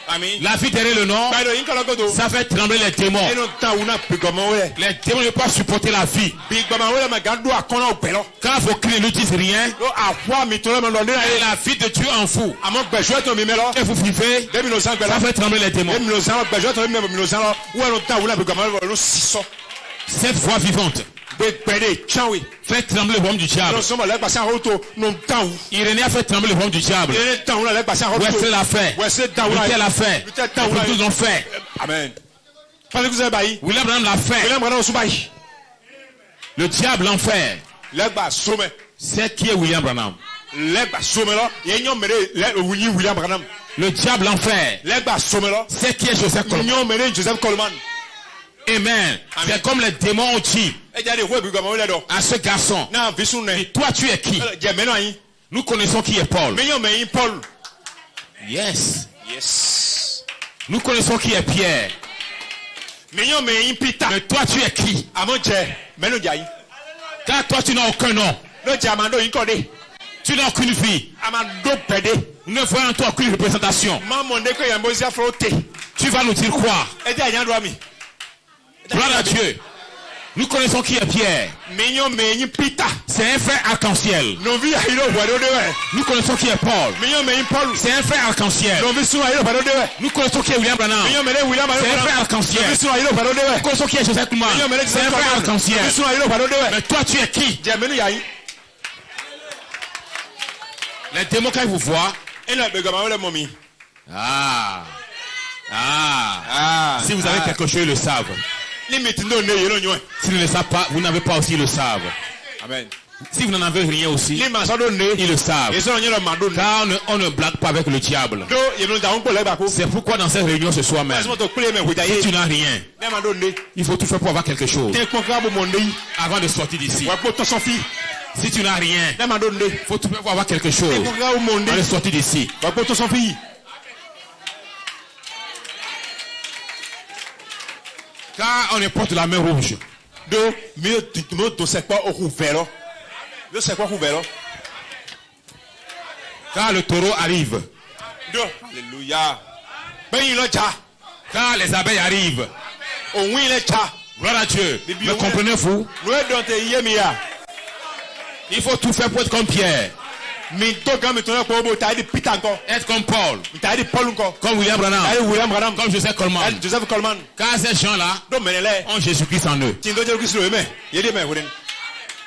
Amen. La vie derrière le nom, Ben, il y a un côté. ça fait trembler les démons. Et longtemps, vous n'avez plus comment vous voulez. Les démons ne peuvent pas supporter la vie. Big Mama, vous avez gardé à qu'on a au pélo. Quand vos cris ne disent rien, Donc, à quoi, mais tout le monde l'a et la vie de Dieu en vous, à mon besoin, tu m'as là. et vous vivez, 2000 ans, ça fait trembler les démons. 2000 ans, besoin, tu m'as 2000 ans, ou à longtemps, vous n'avez plus comment vous voulez. 600. Cette voix vivante fait trembler le royaume du diable. Nous sommes allés passer en route. Nous temps. Irénée a fait trembler le royaume du diable. Il est temps où on allait passer en route. Wesley l'a fait. Luther l'a fait. Les tous l'ont fait. Amen. Parce que vous avez bailli. William Branham l'a fait. William Branham aussi bailli. Le diable l'en fait. Les bas sommet. C'est qui est William Branham? Les bas sommet là. Il y a un mêlé William Branham. Le diable l'en fait. Les bas sommet là. C'est qui est Joseph Coleman? Il y a un mêlé Joseph Coleman. Amen. C'est comme les démons ont dit à ce garçon. Et toi tu es qui? Nous connaissons qui est Paul. Yes. Yes. Nous connaissons qui est Pierre. Mais toi tu es qui? Car toi tu n'as aucun nom. Tu n'as aucune vie. Nous ne voyons en toi aucune représentation. Tu vas nous dire quoi? Gloire à Dieu. Nous connaissons qui est Pierre. C'est un frère arc-en-ciel. Nous connaissons qui est Paul. C'est un frère arc-en-ciel. Nous connaissons qui est William Branham. C'est un frère arc-en-ciel. Nous connaissons qui est Joseph Coleman. C'est un frère arc-en-ciel. Mais toi tu es qui? Les démons quand ils vous voient. Si vous avez quelque chose, ils le savent. S'ils ne le savent pas, vous n'avez pas aussi, ils le savent. Amen. Si vous n'en avez rien aussi, ils le savent. Car on ne blague pas avec le diable. C'est pourquoi dans cette réunion ce soir même, si tu n'as rien, il faut tout faire pour avoir quelque chose avant de sortir d'ici. Si tu n'as rien, il faut tout faire pour avoir quelque chose avant de sortir d'ici. Car on porte la main rouge. Car le taureau arrive. Alléluia. Car les abeilles arrivent. Gloire à Dieu. Me comprenez-vous? Il faut tout faire pour être comme Pierre. Être comme Paul. Comme William Branham. Comme Joseph Coleman. Car ces gens-là ont Jésus-Christ en eux.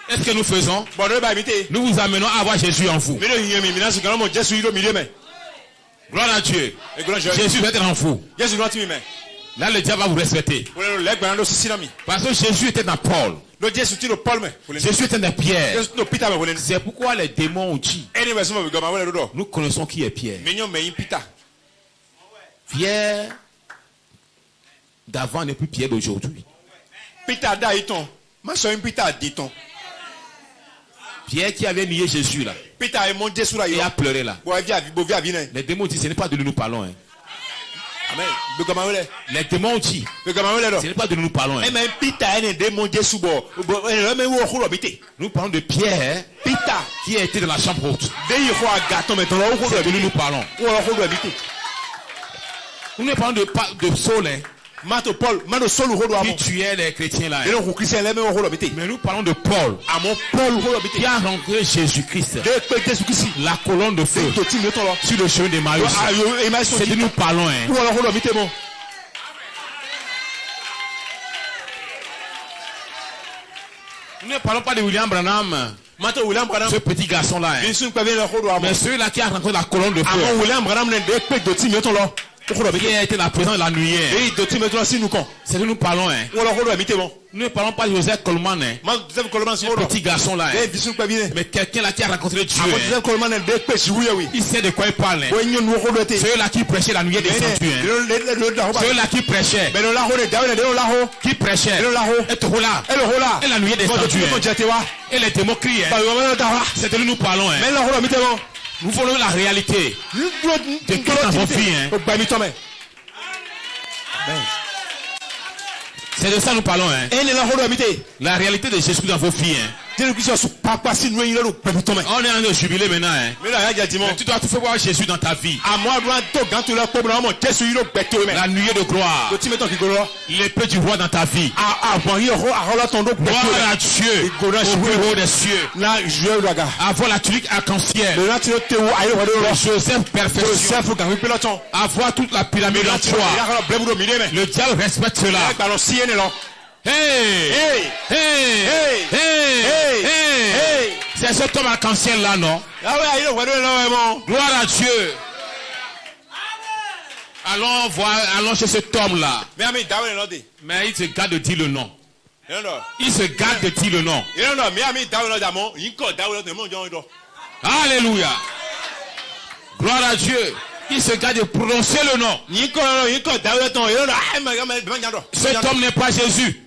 Est-ce que nous faisons? Nous vous amenons à avoir Jésus en vous. Gloire à Dieu. Jésus va être en vous. Là, le diable va vous respecter. Parce que Jésus était dans Paul. Jésus était dans Pierre. C'est pourquoi les démons ont dit. Nous connaissons qui est Pierre. Pierre d'avant n'est plus Pierre d'aujourd'hui. Pierre qui avait nié Jésus là. Et a pleuré là. Les démons disent ce n'est pas de nous parlons. Hein. Amen. Les démons dit ce n'est pas de nous parlons. Hein. Nous parlons de Pierre qui a été dans la chambre haute. C'est de nous parlons. Nous ne parlons de Saul. Hein. Qui tuait les chrétiens là. Mais nous parlons de Paul. Qui a rencontré Jésus-Christ. La colonne de feu. Sur le chemin de Maïs. C'est de nous parlons. Hein. Nous ne parlons pas de William Branham. Ce petit garçon là. Hein. Mais celui-là qui a rencontré la colonne de feu. qui a été la présence de la nuit. C'est de nous parlons. Hein. Nous ne parlons pas de Joseph Coleman, hein. Un petit garçon là. Hein. Mais quelqu'un là qui a rencontré Dieu. Hein. Il sait de quoi il parle. Hein. Ceux-là qui prêchaient la nuit est descendu. Hein. Ceux-là qui prêchaient. Qui prêchaient. Et la nuit est descendue. Hein. Et les démons crient. Hein. C'est de nous parlons. Hein. Nous voulons la réalité de Dieu dans vos vies. Hein. C'est de ça que nous parlons. Hein. La réalité de Jésus dans vos vies. Hein. On est en train de jubiler maintenant. Hein. Mais tu dois tout faire voir Jésus dans ta vie. La nuée de gloire. L'épée du roi dans ta vie. Gloire à Dieu au plus haut des cieux. Avoir la tunique arc-en-ciel. Joseph perfection. Avoir toute la pyramide en toi. Le diable respecte cela. Hey! Hey! Hey! Hey! Hey! Hey! C'est cet homme arc-en-ciel là, non? Gloire à Dieu. Allons voir, allons chez cet homme là. Mais il se garde de dire le nom. Il se garde de dire le nom. Alléluia. Gloire à Dieu. Il se garde de prononcer le nom. Cet homme n'est pas Jésus.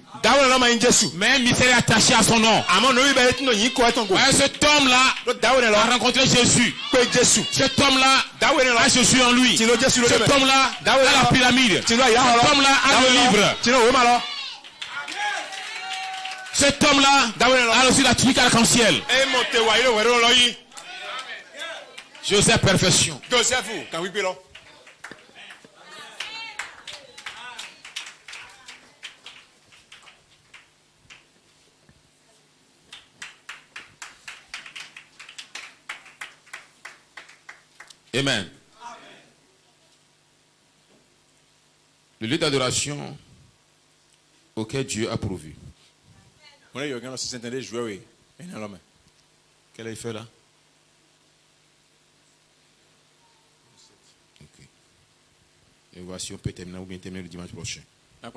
Mais un mystère est attaché à son nom. Cet homme-là a rencontré Jésus. Cet homme-là a Jésus en lui. Cet homme-là a la pyramide. Cet homme-là a le livre. Cet homme-là a reçu la tunique arc-en-ciel. Joseph perfection. Amen. Le lieu d'adoration auquel Dieu a pourvu. Quel a fait là? Okay. Et voici, on peut terminer ou bien terminer le dimanche prochain. C'est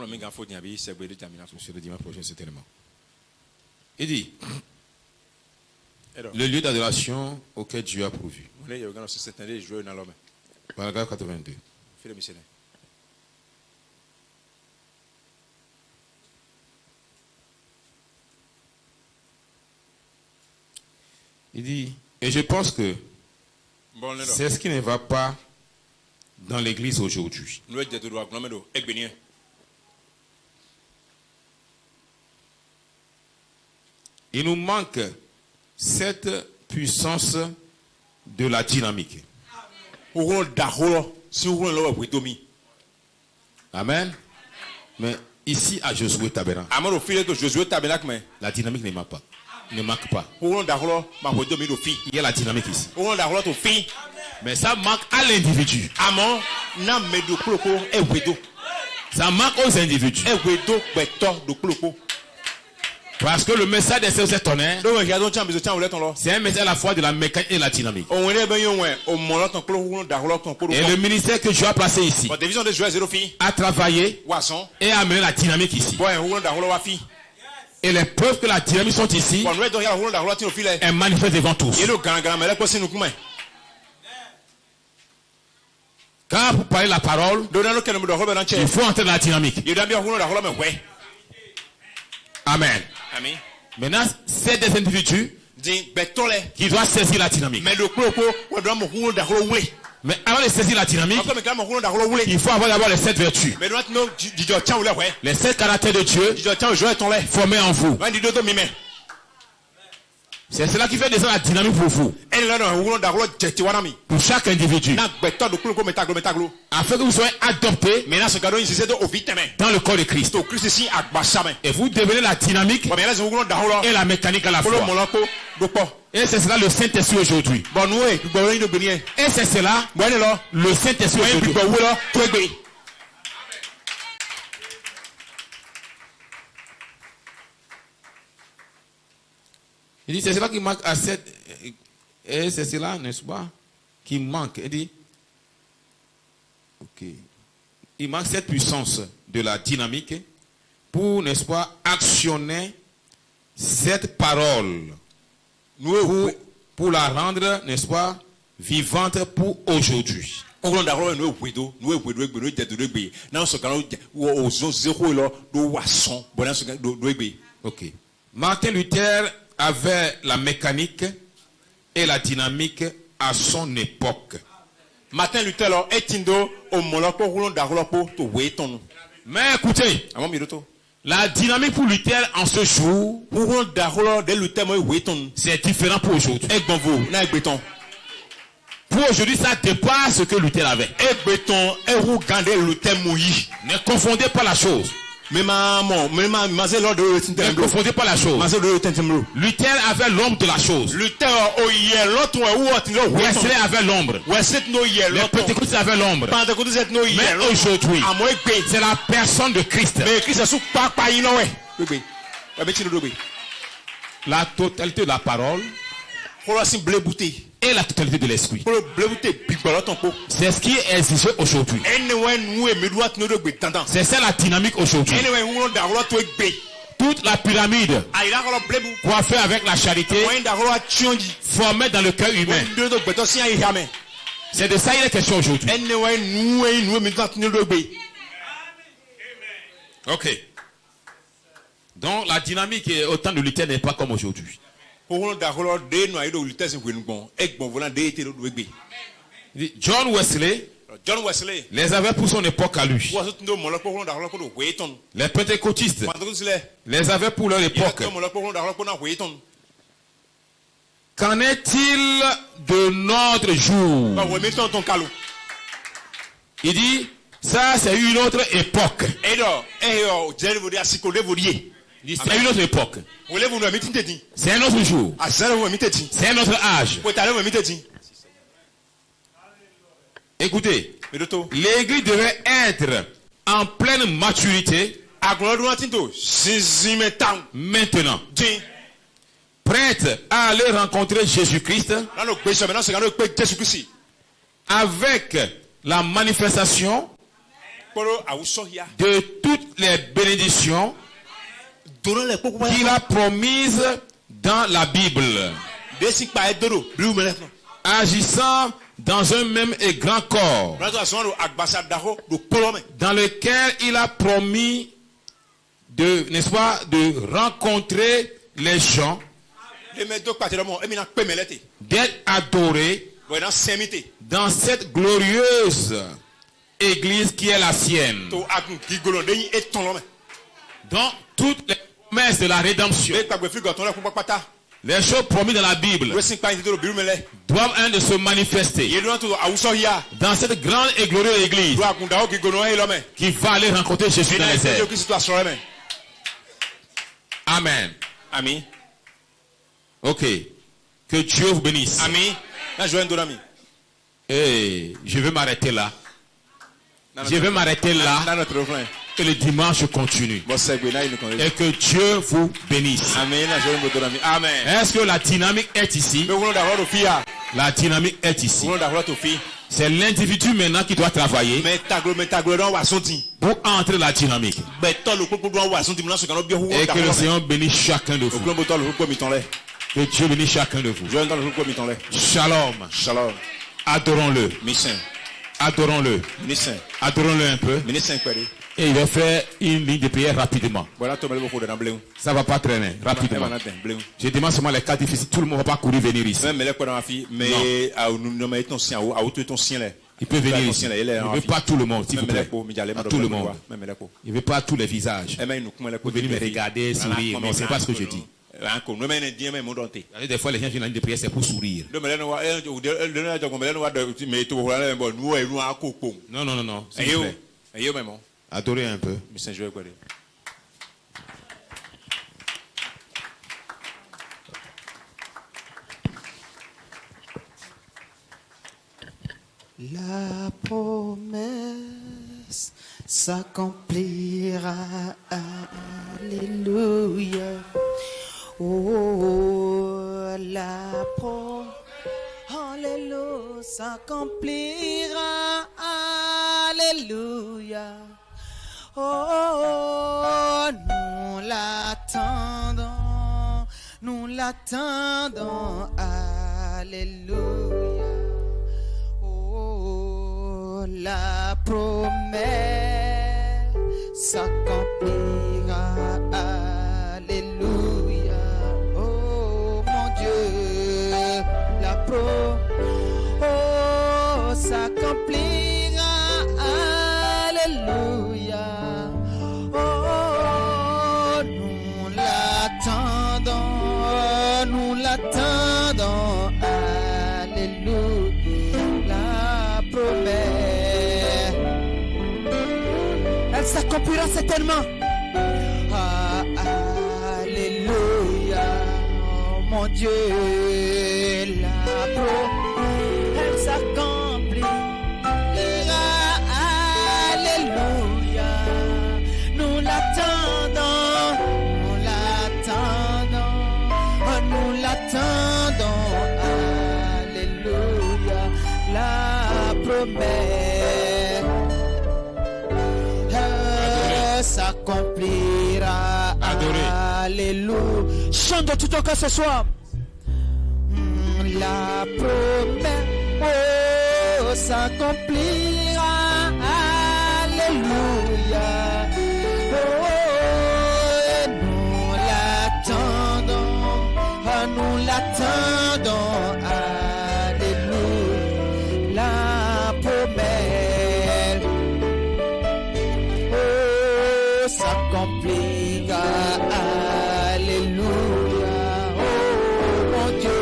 le dimanche prochain, certainement. Il dit le lieu d'adoration auquel Dieu a pourvu. Paragraphe 82. Il dit, et je pense que c'est ce qui ne va pas dans l'église aujourd'hui. Il nous manque cette puissance de la dynamique. Amen. Mais ici à Josué Tabernacle, la dynamique ne manque pas. Ne manque pas. Il y a la dynamique ici. Mais ça manque à l'individu. Ça manque aux individus. Parce que le message des cieux étonnés, c'est un message à la fois de la mécanique et de la dynamique. Et le ministère que Dieu a placé ici a travaillé et a amené la dynamique ici. Et les preuves que la dynamique sont ici, elles manifestent devant tous. Quand vous parlez la parole, il faut entrer dans la dynamique. Amen. Maintenant, c'est des individus qui doivent saisir la dynamique. Mais avant de saisir la dynamique, il faut avoir d'abord les 7 vertus. Les 7 caractères de Dieu formés en vous. C'est cela qui fait descendre la dynamique pour vous. Pour chaque individu. Afin que vous soyez adoptés dans le corps de Christ. Et vous devenez la dynamique et la mécanique à la fois. Et c'est cela le Saint-Esprit aujourd'hui. Et c'est cela le Saint-Esprit aujourd'hui. Il dit, c'est cela qui manque à cette... Et c'est cela, n'est-ce pas, qui manque. Il dit, ok. il manque cette puissance de la dynamique pour, n'est-ce pas, actionner cette parole pour la rendre, n'est-ce pas, vivante pour aujourd'hui. Ok. Martin Luther avait la mécanique et la dynamique à son époque. Martin Luther est indo au moloko roulant d'arlopo to waiton. Mais écoutez, la dynamique pour Luther en ce jour, c'est différent pour aujourd'hui. Pour aujourd'hui, ça dépasse ce que Luther avait. Ne confondez pas la chose. Ne confondez pas la chose. Luther avait l'ombre de la chose. Wesley avait l'ombre. Les Pentecôtistes avaient l'ombre. Mais aujourd'hui, c'est la personne de Christ. La totalité de la parole et la totalité de l'esprit. C'est ce qui est exigé aujourd'hui. C'est ça la dynamique aujourd'hui. Toute la pyramide coiffée avec la charité, formée dans le cœur humain. C'est de ça il est question aujourd'hui. Ok. Donc la dynamique au temps de Luther n'est pas comme aujourd'hui. John Wesley les avait pour son époque à lui. Les pentecôtistes les avaient pour leur époque. Qu'en est-il de notre jour? Il dit, ça c'est une autre époque. C'est une autre époque. C'est un autre jour. C'est un autre âge. Écoutez, l'église devait être en pleine maturité maintenant, prête à aller rencontrer Jésus-Christ avec la manifestation de toutes les bénédictions qu'il a promises dans la Bible, agissant dans un même et grand corps, dans lequel il a promis de, n'est-ce pas, de rencontrer les gens, d'être adorés dans cette glorieuse église qui est la sienne. Donc, toutes les promesses de la rédemption, les choses promises dans la Bible, doivent de se manifester dans cette grande et glorieuse église qui va aller rencontrer Jésus dans les airs. Amen. Amen. Ok. Que Dieu vous bénisse. Amen. Et je vais m'arrêter là. Je vais m'arrêter là. Et le dimanche continue. Et que Dieu vous bénisse. Amen. Est-ce que la dynamique est ici? La dynamique est ici. C'est l'individu maintenant qui doit travailler pour entrer dans la dynamique. Et que le Seigneur bénisse chacun de vous. Que Dieu bénisse chacun de vous. Shalom. Adorons-le. Adorons-le. Adorons-le un peu. Et il va faire une ligne de prière rapidement. Ça ne va pas traîner rapidement. Je demande seulement les cas difficiles. Tout le monde ne va pas courir venir ici. Non. Il peut venir ici. Il ne veut pas tout le monde, s'il vous plaît. Pas tout le monde. Il ne veut pas tous les visages. Vous venez me regarder, sourire. Non, ce n'est pas ce que je dis. Des fois, les gens viennent en ligne de prière, c'est pour sourire. Non. S'il vous plaît. Adorez un peu. La promesse s'accomplira. Alléluia. Oh, la promesse, alléluia, s'accomplira. Alléluia. Alléluia. Oh, nous l'attendons, Alléluia. Oh, la promesse s'accomplira, Alléluia. Oh, mon Dieu, la promesse s'accomplira, Alléluia. Oh, nous l'attendons, Alléluia. La promesse, elle s'accomplira certainement. Alléluia. Oh, mon Dieu, la promesse, elle s'accomplira. Alléluia. Nous l'attendons, Alléluia. La promesse s'accomplira. Alléluia. Chante de tout ton cœur ce soir. La promesse s'accomplira. Alléluia. Oh, nous l'attendons. Alléluia. La promesse s'accomplira. Alléluia. Oh, mon Dieu.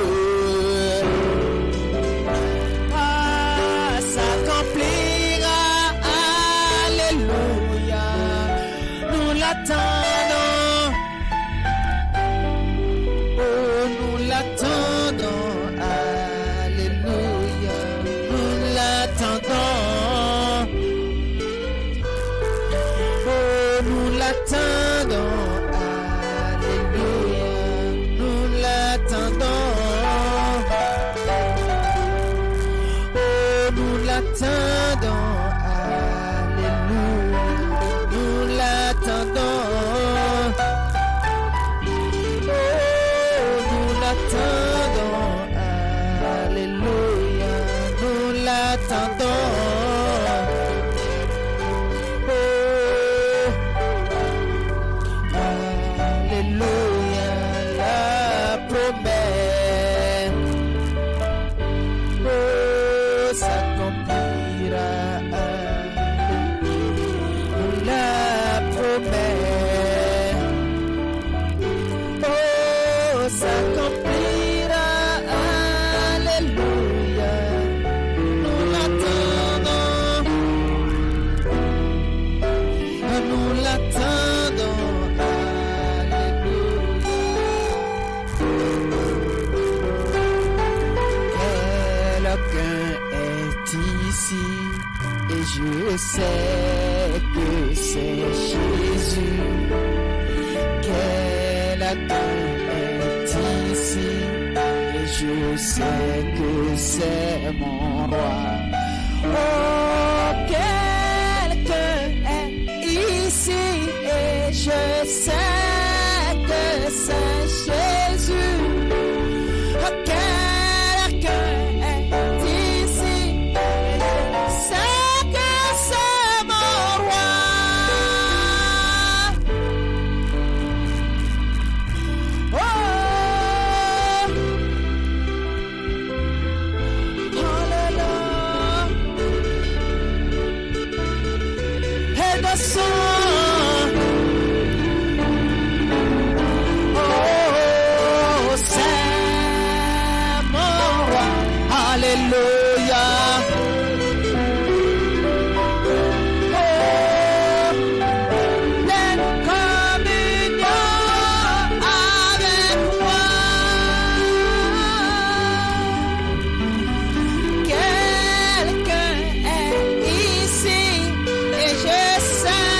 S'accomplira. Alléluia. Nous l'attendons. Oh, nous l'attendons. Alléluia. Nous l'attendons. Oh, nous l'attendons. Alléluia. Nous l'attendons. Oh, nous l'attendons. Alléluia. Nous l'attendons. Oh, nous l'attendons. Alléluia. Nous l'attendons. Oh, Alléluia. La promesse s'accomplira. La promesse s'accomplira. Alléluia. Nous l'attendons. Nous l'attendons. Alléluia. Quelqu'un est ici et je sais que c'est Jésus. Quelqu'un est ici et je sais que c'est mon roi. Oh, quelqu'un est ici et je sais que c'est Jésus. Oh, quelqu'un est ici et je sais que c'est mon roi. Oh, hallelujah. Et le son. Oh, c'est mon roi. Alléluia. Oh, pleine communion avec moi. Quelqu'un est ici et je sais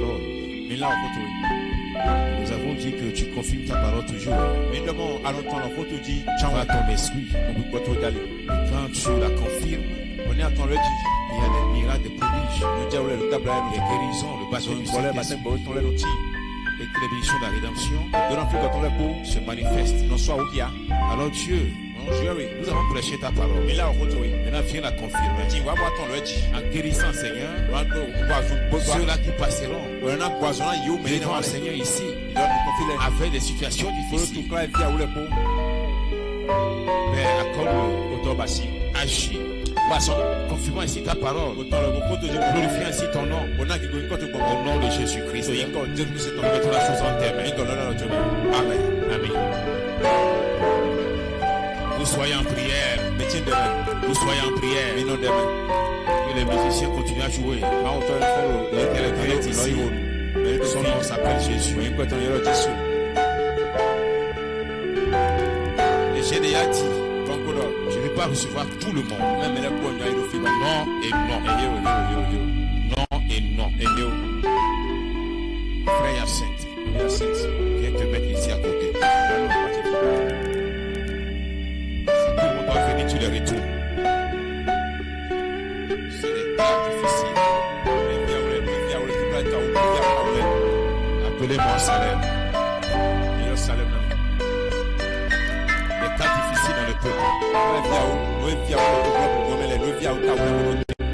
parole. Mais là, nous avons dit que tu confirmes ta parole toujours. Par ton esprit. Quand tu la confirmes, il y a des miracles, des prodiges, des guérisons, le baptême du Saint-Esprit. Et que les bénédictions de la rédemption se manifestent. Alors Dieu, nous avons prêché ta parole. Maintenant viens la confirmer. En guérissant, Seigneur, ceux-là qui passeront devant le Seigneur ici, avec des situations difficiles. Mais accorde agir. Confirmons ainsi ta parole. Glorifions ainsi ton nom. Au nom de Jésus-Christ. Nous mettons la chose en tes mains. Amen. Amen. Vous soyez en prière. Vous soyez en prière. Que les musiciens continuent à jouer. L'éternel est ici. Son nom s'appelle Jésus. Et j'ai déjà dit, je ne vais pas recevoir tout le monde. Non et non. Non et non. Frère Hyacinthe, viens te mettre ici à côté. Si tout le monde doit venir, tu les retournes. C'est des cas difficiles. Appelez-moi Salem. Des cas difficiles dans le peuple.